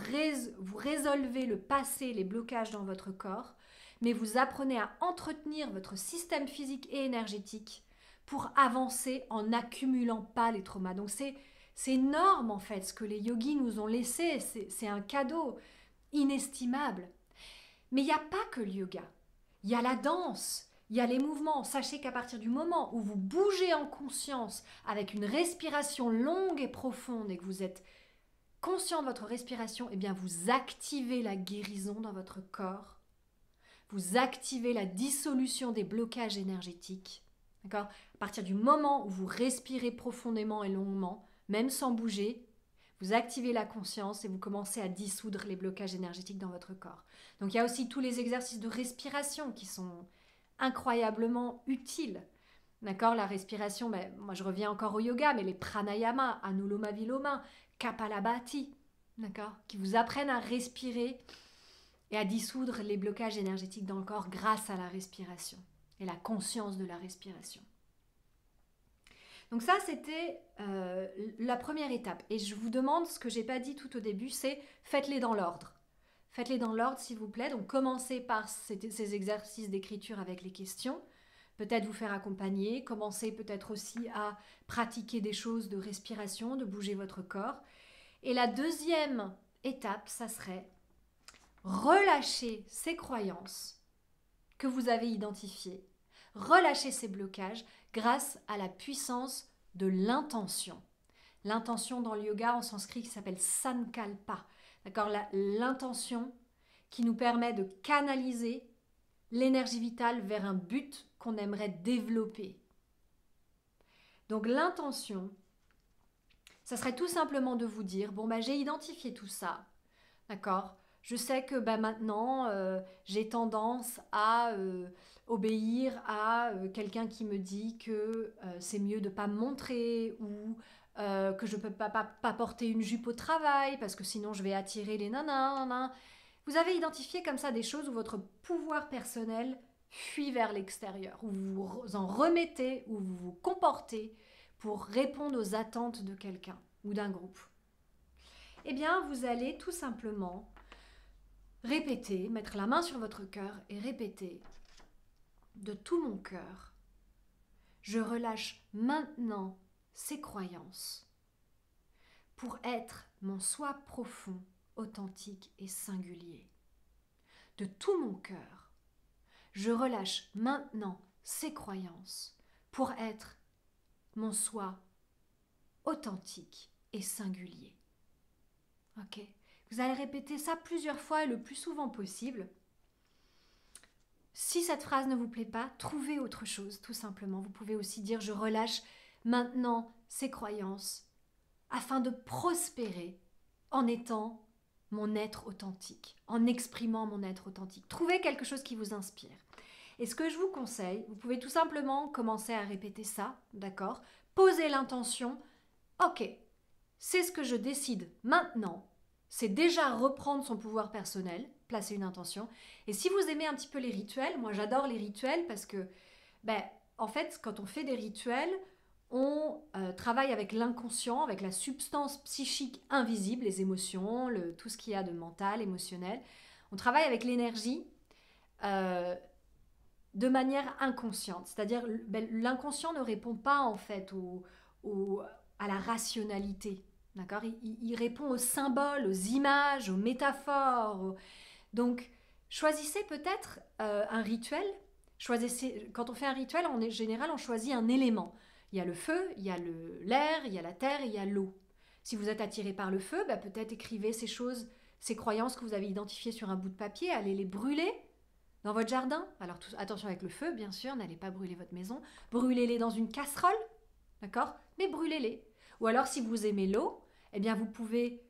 résolvez le passé, les blocages dans votre corps, mais vous apprenez à entretenir votre système physique et énergétique pour avancer en n'accumulant pas les traumas. Donc c'est énorme en fait ce que les yogis nous ont laissé, c'est un cadeau inestimable. Mais il n'y a pas que le yoga, il y a la danse, il y a les mouvements. Sachez qu'à partir du moment où vous bougez en conscience avec une respiration longue et profonde et que vous êtes conscient de votre respiration, eh bien vous activez la guérison dans votre corps. Vous activez la dissolution des blocages énergétiques. D'accord? À partir du moment où vous respirez profondément et longuement, même sans bouger, vous activez la conscience et vous commencez à dissoudre les blocages énergétiques dans votre corps. Donc il y a aussi tous les exercices de respiration qui sont incroyablement utiles. D'accord? La respiration, moi je reviens encore au yoga, mais les pranayama, anuloma viloma, kapalabhati, d'accord? Qui vous apprennent à respirer et à dissoudre les blocages énergétiques dans le corps grâce à la respiration et la conscience de la respiration. Donc ça, c'était la première étape. Et je vous demande, ce que je n'ai pas dit tout au début, c'est faites-les dans l'ordre. Faites-les dans l'ordre, s'il vous plaît. Donc commencez par ces exercices d'écriture avec les questions. Peut-être vous faire accompagner. Commencez peut-être aussi à pratiquer des choses de respiration, de bouger votre corps. Et la deuxième étape, ça serait relâcher ces croyances que vous avez identifiées. Relâcher ces blocages grâce à la puissance de l'intention. L'intention dans le yoga en sanskrit qui s'appelle sankalpa. D'accord, l'intention qui nous permet de canaliser l'énergie vitale vers un but qu'on aimerait développer. Donc l'intention, ça serait tout simplement de vous dire, bon j'ai identifié tout ça, d'accord ? Je sais que maintenant, j'ai tendance à obéir à quelqu'un qui me dit que c'est mieux de ne pas me montrer ou que je ne peux pas porter une jupe au travail parce que sinon je vais attirer les nanas. Vous avez identifié comme ça des choses où votre pouvoir personnel fuit vers l'extérieur, où vous vous en remettez, où vous vous comportez pour répondre aux attentes de quelqu'un ou d'un groupe. Eh bien, vous allez tout simplement répéter, mettre la main sur votre cœur et répéter de tout mon cœur, je relâche maintenant ces croyances pour être mon soi profond, authentique et singulier. De tout mon cœur, je relâche maintenant ces croyances pour être mon soi authentique et singulier. Ok ? Vous allez répéter ça plusieurs fois et le plus souvent possible. Si cette phrase ne vous plaît pas, trouvez autre chose, tout simplement. Vous pouvez aussi dire « je relâche maintenant ces croyances afin de prospérer en étant mon être authentique, en exprimant mon être authentique. » Trouvez quelque chose qui vous inspire. Et ce que je vous conseille, vous pouvez tout simplement commencer à répéter ça, d'accord ? Posez l'intention « ok, c'est ce que je décide maintenant ». C'est déjà reprendre son pouvoir personnel, placer une intention. Et si vous aimez un petit peu les rituels, moi j'adore les rituels parce que, en fait, quand on fait des rituels, on travaille avec l'inconscient, avec la substance psychique invisible, les émotions, tout ce qu'il y a de mental, émotionnel. On travaille avec l'énergie de manière inconsciente. C'est-à-dire, l'inconscient ne répond pas en fait à la rationalité. D'accord ? Il répond aux symboles, aux images, aux métaphores. Donc, choisissez peut-être un rituel. Quand on fait un rituel, en général, on choisit un élément. Il y a le feu, il y a l'air, il y a la terre et il y a l'eau. Si vous êtes attiré par le feu, peut-être écrivez ces choses, ces croyances que vous avez identifiées sur un bout de papier, allez les brûler dans votre jardin. Alors, attention avec le feu, bien sûr, n'allez pas brûler votre maison. Brûlez-les dans une casserole, d'accord ? Mais brûlez-les. Ou alors, si vous aimez l'eau, eh bien, vous pouvez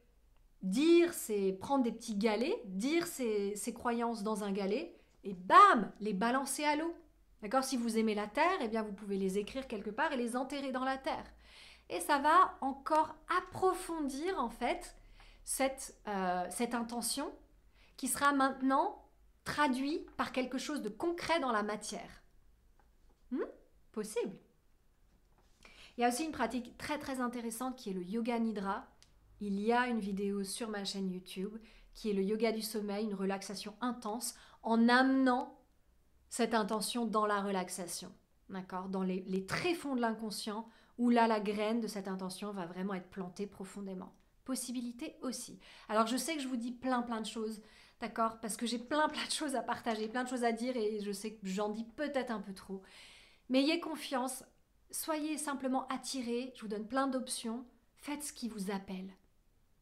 prendre des petits galets, dire ces croyances dans un galet et bam, les balancer à l'eau. D'accord ? Si vous aimez la terre, eh bien, vous pouvez les écrire quelque part et les enterrer dans la terre. Et ça va encore approfondir, en fait, cette intention qui sera maintenant traduite par quelque chose de concret dans la matière. Possible. Il y a aussi une pratique très très intéressante qui est le yoga nidra. Il y a une vidéo sur ma chaîne YouTube qui est le yoga du sommeil, une relaxation intense en amenant cette intention dans la relaxation, d'accord ? Dans les tréfonds de l'inconscient où là la graine de cette intention va vraiment être plantée profondément. Possibilité aussi. Alors je sais que je vous dis plein de choses, d'accord ? Parce que j'ai plein de choses à partager, plein de choses à dire et je sais que j'en dis peut-être un peu trop. Mais ayez confiance. Soyez simplement attirés, je vous donne plein d'options, faites ce qui vous appelle.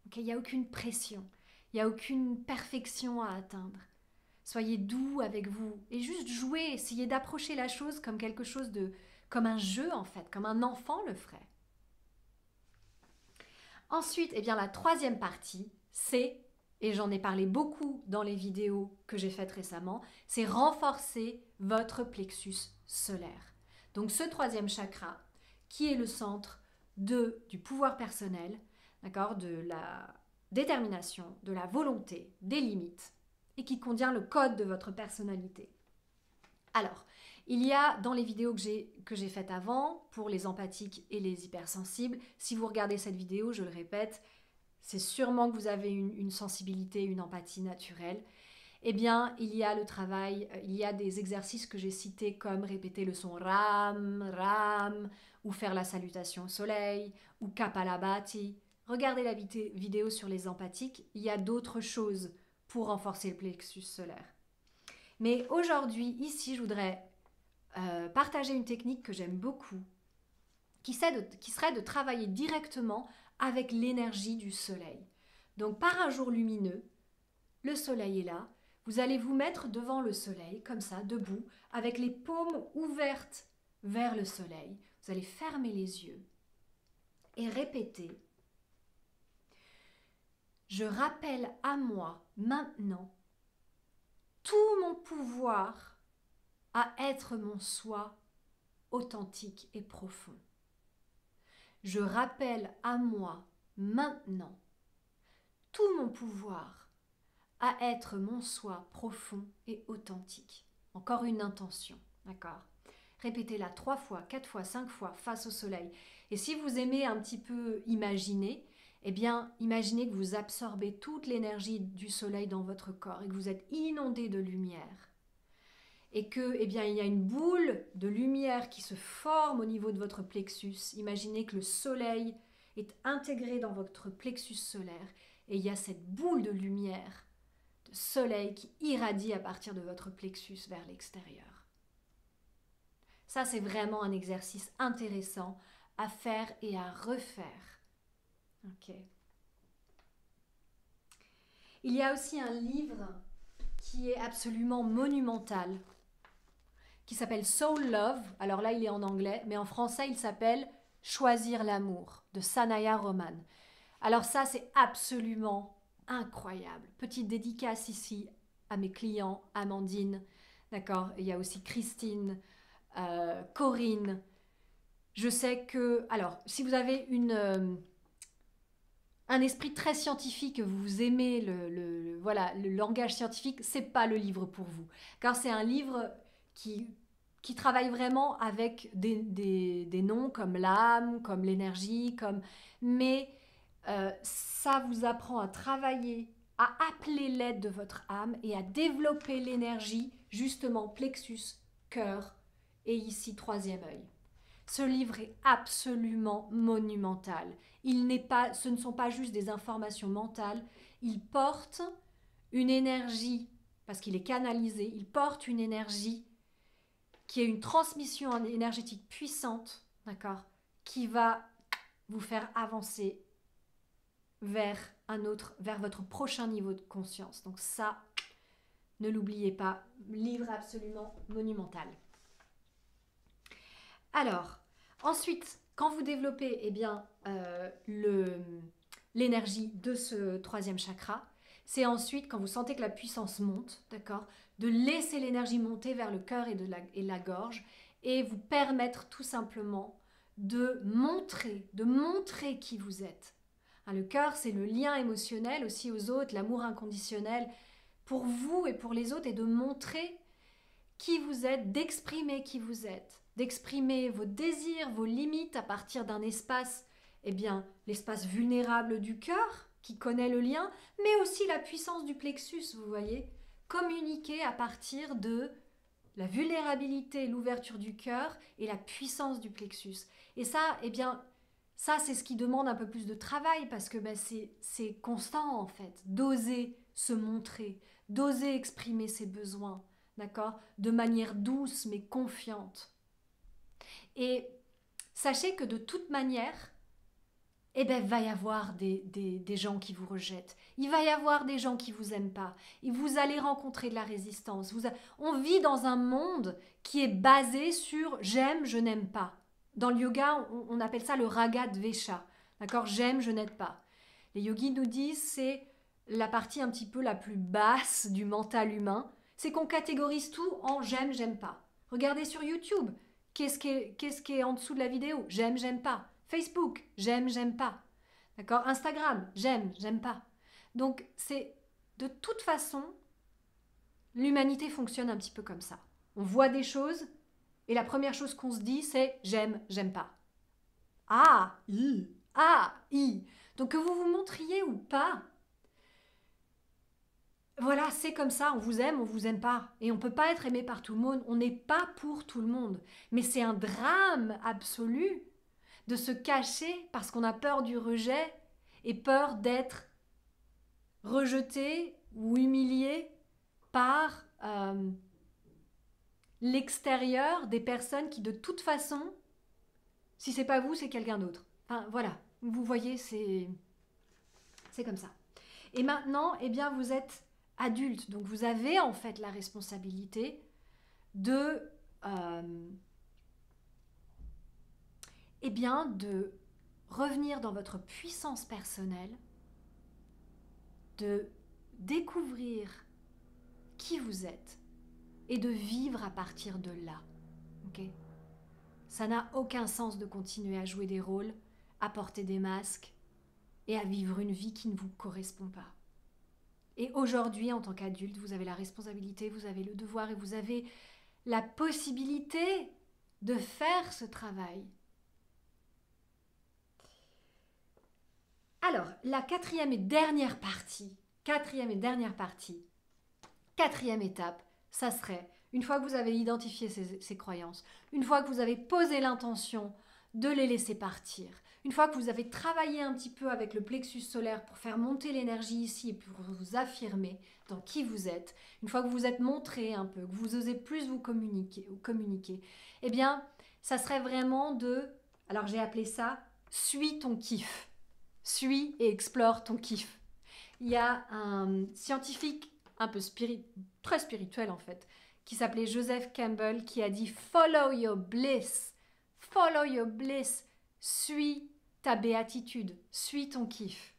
Okay ? Il n'y a aucune pression, il n'y a aucune perfection à atteindre. Soyez doux avec vous et juste jouez, essayez d'approcher la chose comme quelque chose comme un jeu en fait, comme un enfant le ferait. Ensuite, la troisième partie, c'est, et j'en ai parlé beaucoup dans les vidéos que j'ai faites récemment, c'est renforcer votre plexus solaire. Donc ce troisième chakra, qui est le centre du pouvoir personnel, d'accord, de la détermination, de la volonté, des limites, et qui contient le code de votre personnalité. Alors, il y a dans les vidéos que j'ai faites avant, pour les empathiques et les hypersensibles, si vous regardez cette vidéo, je le répète, c'est sûrement que vous avez une sensibilité, une empathie naturelle. Eh bien, il y a le travail, il y a des exercices que j'ai cités comme répéter le son Ram, Ram, ou faire la salutation au soleil, ou Kapalabhati. Regardez la vidéo sur les empathiques, il y a d'autres choses pour renforcer le plexus solaire. Mais aujourd'hui, ici, je voudrais partager une technique que j'aime beaucoup, qui serait de travailler directement avec l'énergie du soleil. Donc, par un jour lumineux, le soleil est là. vous allez vous mettre devant le soleil, comme ça, debout, avec les paumes ouvertes vers le soleil. Vous allez fermer les yeux et répéter: je rappelle à moi maintenant tout mon pouvoir à être mon soi authentique et profond. Je rappelle à moi maintenant tout mon pouvoir à être mon soi profond et authentique. Encore une intention, d'accord? Répétez-la 3 fois, 4 fois, 5 fois face au soleil. Et si vous aimez un petit peu imaginer, eh bien, imaginez que vous absorbez toute l'énergie du soleil dans votre corps et que vous êtes inondé de lumière. Et que, eh bien, il y a une boule de lumière qui se forme au niveau de votre plexus. Imaginez que le soleil est intégré dans votre plexus solaire et il y a cette boule de lumière, de soleil qui irradie à partir de votre plexus vers l'extérieur. Ça, c'est vraiment un exercice intéressant à faire et à refaire. Ok. Il y a aussi un livre qui est absolument monumental, qui s'appelle Soul Love. Alors là, il est en anglais, mais en français, il s'appelle Choisir l'amour, de Sanaya Roman. Alors ça, c'est absolument incroyable. Petite dédicace ici à mes clients, Amandine, d'accord. Il y a aussi Christine, Corinne. Je sais que, alors, si vous avez un esprit très scientifique, vous aimez voilà, le langage scientifique, c'est pas le livre pour vous. Car c'est un livre qui travaille vraiment avec des noms comme l'âme, comme l'énergie, mais ça vous apprend à travailler, à appeler l'aide de votre âme et à développer l'énergie, justement, plexus, cœur et ici, troisième œil. Ce livre est absolument monumental. Ce ne sont pas juste des informations mentales, il porte une énergie, parce qu'il est canalisé, il porte une énergie qui est une transmission énergétique puissante, d'accord, qui va vous faire avancer vers votre prochain niveau de conscience. Donc ça, ne l'oubliez pas, livre absolument monumental. Alors, ensuite, quand vous développez l'énergie de ce troisième chakra, c'est ensuite, quand vous sentez que la puissance monte, d'accord, de laisser l'énergie monter vers le cœur et la gorge et vous permettre tout simplement de montrer qui vous êtes. Hein, le cœur, c'est le lien émotionnel aussi aux autres, l'amour inconditionnel pour vous et pour les autres, et de montrer qui vous êtes, d'exprimer qui vous êtes, d'exprimer vos désirs, vos limites à partir d'un espace, l'espace vulnérable du cœur qui connaît le lien, mais aussi la puissance du plexus, vous voyez, communiquer à partir de la vulnérabilité, l'ouverture du cœur et la puissance du plexus. Et ça, ça c'est ce qui demande un peu plus de travail parce que c'est constant en fait, d'oser se montrer, d'oser exprimer ses besoins, d'accord, de manière douce mais confiante. Et sachez que de toute manière, va y avoir des gens qui vous rejettent. Il va y avoir des gens qui vous aiment pas. Et vous allez rencontrer de la résistance. On vit dans un monde qui est basé sur j'aime, je n'aime pas. Dans le yoga, on appelle ça le raga dvesha. D'accord? J'aime, je n'aime pas. Les yogis nous disent c'est la partie un petit peu la plus basse du mental humain. C'est qu'on catégorise tout en j'aime, j'aime pas. Regardez sur YouTube. Qu'est-ce qui est en dessous de la vidéo? J'aime, j'aime pas. Facebook, j'aime, j'aime pas. D'accord? Instagram, j'aime, j'aime pas. Donc, c'est de toute façon, l'humanité fonctionne un petit peu comme ça. On voit des choses et la première chose qu'on se dit, c'est j'aime, j'aime pas. Ah, i, ah, i. Donc, que vous vous montriez ou pas, voilà, c'est comme ça, on vous aime pas. Et on ne peut pas être aimé par tout le monde, on n'est pas pour tout le monde. Mais c'est un drame absolu de se cacher parce qu'on a peur du rejet et peur d'être rejeté ou humilié par l'extérieur des personnes qui de toute façon, si c'est pas vous, c'est quelqu'un d'autre. Enfin voilà, vous voyez, c'est comme ça. Et maintenant, vous êtes adulte. Donc vous avez en fait la responsabilité de, de revenir dans votre puissance personnelle, de découvrir qui vous êtes et de vivre à partir de là. Okay? Ça n'a aucun sens de continuer à jouer des rôles, à porter des masques et à vivre une vie qui ne vous correspond pas. Et aujourd'hui, en tant qu'adulte, vous avez la responsabilité, vous avez le devoir et vous avez la possibilité de faire ce travail. Alors, la quatrième et dernière étape, ça serait, une fois que vous avez identifié ces croyances, une fois que vous avez posé l'intention de les laisser partir, une fois que vous avez travaillé un petit peu avec le plexus solaire pour faire monter l'énergie ici et pour vous affirmer dans qui vous êtes, une fois que vous vous êtes montré un peu, que vous osez plus vous communiquer, eh bien, ça serait vraiment alors j'ai appelé ça « suis ton kiff ». Suis et explore ton kiff. Il y a un scientifique un peu très spirituel en fait, qui s'appelait Joseph Campbell, qui a dit « Follow your bliss ». Follow your bliss. Suis ta béatitude. Suis ton kiff.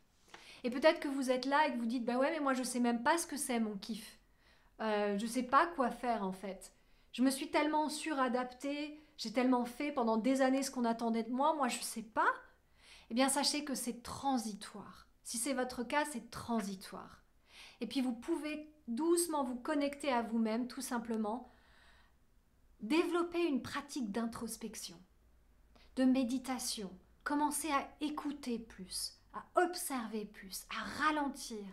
Et peut-être que vous êtes là et que vous dites « Bah ouais, mais moi je sais même pas ce que c'est mon kiff. Je sais pas quoi faire en fait. Je me suis tellement suradaptée, j'ai tellement fait pendant des années ce qu'on attendait de moi, je sais pas. » Eh bien, sachez que c'est transitoire. Si c'est votre cas, c'est transitoire. Et puis, vous pouvez doucement vous connecter à vous-même, tout simplement. Développer une pratique d'introspection, de méditation. Commencez à écouter plus, à observer plus, à ralentir.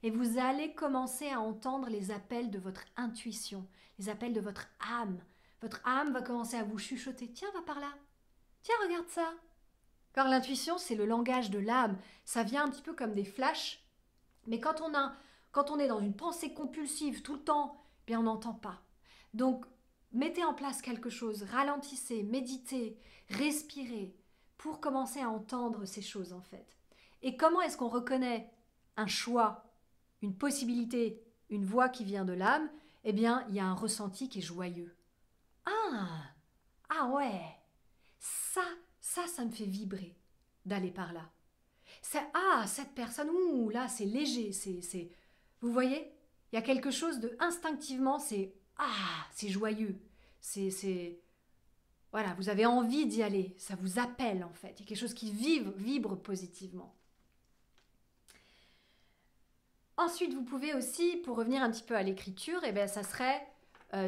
Et vous allez commencer à entendre les appels de votre intuition, les appels de votre âme. Votre âme va commencer à vous chuchoter. Tiens, va par là. Tiens, regarde ça. Car l'intuition, c'est le langage de l'âme. Ça vient un petit peu comme des flashs. Mais quand on est dans une pensée compulsive tout le temps, eh bien on n'entend pas. Donc, mettez en place quelque chose, ralentissez, méditez, respirez, pour commencer à entendre ces choses en fait. Et comment est-ce qu'on reconnaît un choix, une possibilité, une voix qui vient de l'âme? Eh bien, il y a un ressenti qui est joyeux. Ah ouais, ça me fait vibrer d'aller par là. Cette personne, là, c'est léger, Vous voyez? Il y a quelque chose de, instinctivement, c'est joyeux. Voilà, vous avez envie d'y aller. Ça vous appelle, en fait. Il y a quelque chose qui vibre positivement. Ensuite, vous pouvez aussi, pour revenir un petit peu à l'écriture, ça serait...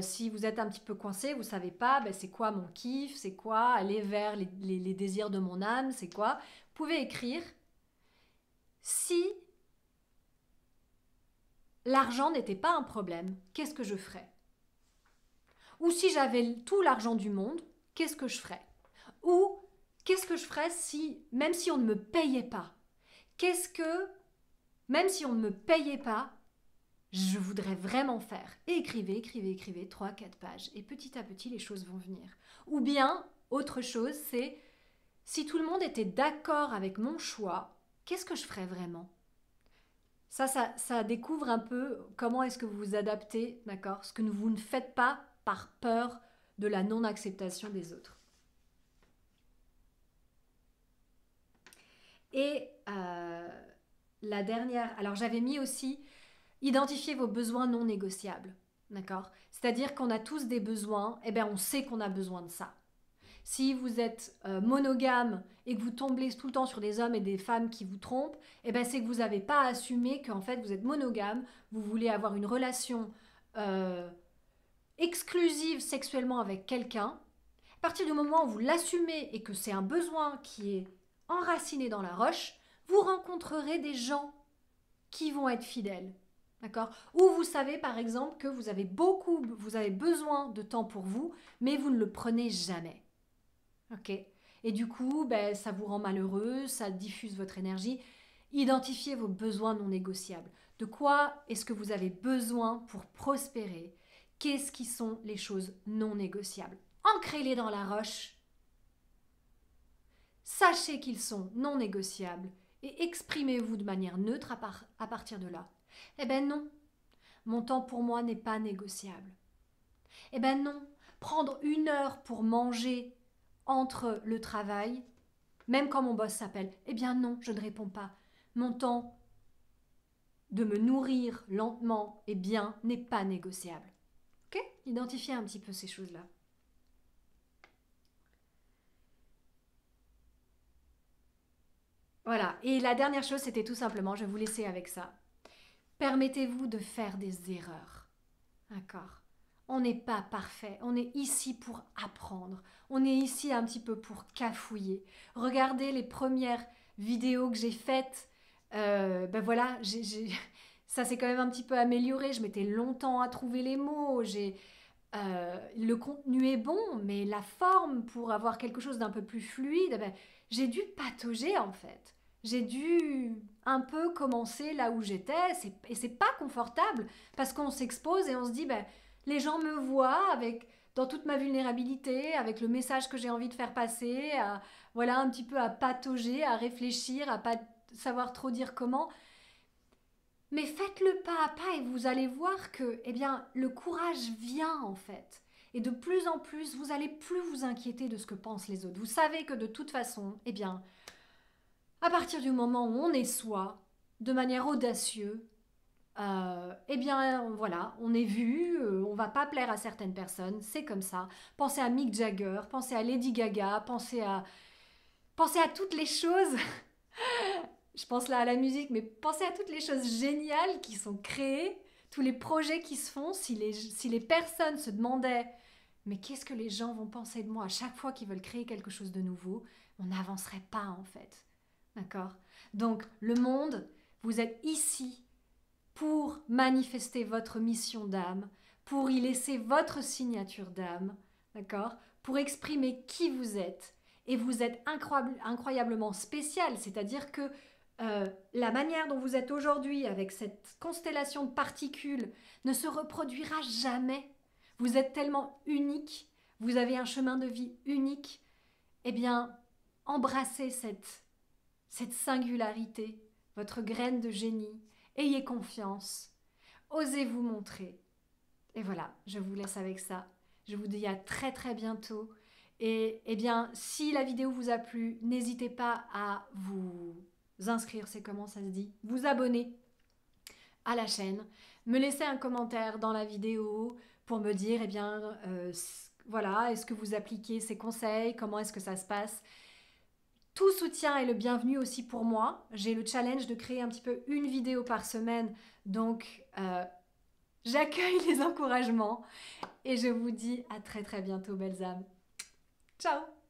si vous êtes un petit peu coincé, vous ne savez pas, c'est quoi mon kiff, c'est quoi aller vers les désirs de mon âme, c'est quoi. Vous pouvez écrire si l'argent n'était pas un problème, qu'est-ce que je ferais? Ou si j'avais tout l'argent du monde, qu'est-ce que je ferais? Ou qu'est-ce que je ferais même si on ne me payait pas? Même si on ne me payait pas, je voudrais vraiment faire. Et écrivez, 3-4 pages. Et petit à petit, les choses vont venir. Ou bien, autre chose, c'est si tout le monde était d'accord avec mon choix, qu'est-ce que je ferais vraiment? Ça découvre un peu comment est-ce que vous vous adaptez, d'accord? Ce que vous ne faites pas par peur de la non-acceptation des autres. Et la dernière, alors j'avais mis aussi identifier vos besoins non négociables, d'accord? C'est-à-dire qu'on a tous des besoins, on sait qu'on a besoin de ça. Si vous êtes monogame et que vous tombez tout le temps sur des hommes et des femmes qui vous trompent, c'est que vous n'avez pas assumé qu'en fait vous êtes monogame, vous voulez avoir une relation exclusive sexuellement avec quelqu'un. À partir du moment où vous l'assumez et que c'est un besoin qui est enraciné dans la roche, vous rencontrerez des gens qui vont être fidèles. D'accord? Ou vous savez par exemple que vous avez besoin de temps pour vous, mais vous ne le prenez jamais. Ok? Et du coup, ça vous rend malheureux, ça diffuse votre énergie. Identifiez vos besoins non négociables. De quoi est-ce que vous avez besoin pour prospérer? Qu'est-ce qui sont les choses non négociables? Ancrez-les dans la roche. Sachez qu'ils sont non négociables et exprimez-vous de manière neutre à partir de là. Non. mon temps pour moi n'est pas négociable. Eh ben non, prendre 1 heure pour manger entre le travail, même quand mon boss s'appelle, eh bien non, je ne réponds pas. Mon temps de me nourrir lentement et bien n'est pas négociable. Ok? Identifiez un petit peu ces choses-là. Voilà. Et la dernière chose, c'était tout simplement, je vais vous laisser avec ça. Permettez-vous de faire des erreurs. D'accord? On n'est pas parfait. On est ici pour apprendre. On est ici un petit peu pour cafouiller. Regardez les premières vidéos que j'ai faites. Ben voilà, ça s'est quand même un petit peu amélioré. Je mettais longtemps à trouver les mots. Le contenu est bon, mais la forme pour avoir quelque chose d'un peu plus fluide, ben, j'ai dû patauger en fait. J'ai dû un peu commencer là où j'étais et c'est pas confortable parce qu'on s'expose et on se dit ben, les gens me voient dans toute ma vulnérabilité, avec le message que j'ai envie de faire passer, voilà un petit peu à patauger, à réfléchir, à pas savoir trop dire comment. Mais faites-le pas à pas et vous allez voir que eh bien, le courage vient en fait. Et de plus en plus, vous allez plus vous inquiéter de ce que pensent les autres. Vous savez que de toute façon, eh bien, à partir du moment où on est soi, de manière audacieuse, eh bien voilà, on est vu, on va pas plaire à certaines personnes, c'est comme ça. Pensez à Mick Jagger, pensez à Lady Gaga, pensez à toutes les choses. Je pense là à la musique, mais pensez à toutes les choses géniales qui sont créées, tous les projets qui se font. Si les personnes se demandaient mais qu'est-ce que les gens vont penser de moi à chaque fois qu'ils veulent créer quelque chose de nouveau, on n'avancerait pas en fait. D'accord? Donc le monde, vous êtes ici pour manifester votre mission d'âme, pour y laisser votre signature d'âme, d'accord? Pour exprimer qui vous êtes. Et vous êtes incroyablement spécial, c'est-à-dire que la manière dont vous êtes aujourd'hui avec cette constellation de particules ne se reproduira jamais. Vous êtes tellement unique, vous avez un chemin de vie unique. Eh bien, embrassez cette singularité, votre graine de génie. Ayez confiance, osez vous montrer. Et voilà, je vous laisse avec ça. Je vous dis à très très bientôt. Et eh bien, si la vidéo vous a plu, n'hésitez pas à vous inscrire, c'est comment ça se dit, vous abonner à la chaîne, me laisser un commentaire dans la vidéo pour me dire, eh bien, voilà, est-ce que vous appliquez ces conseils, comment est-ce que ça se passe. Tout soutien est le bienvenu aussi pour moi. J'ai le challenge de créer un petit peu une vidéo par semaine, donc j'accueille les encouragements et je vous dis à très très bientôt, belles âmes. Ciao!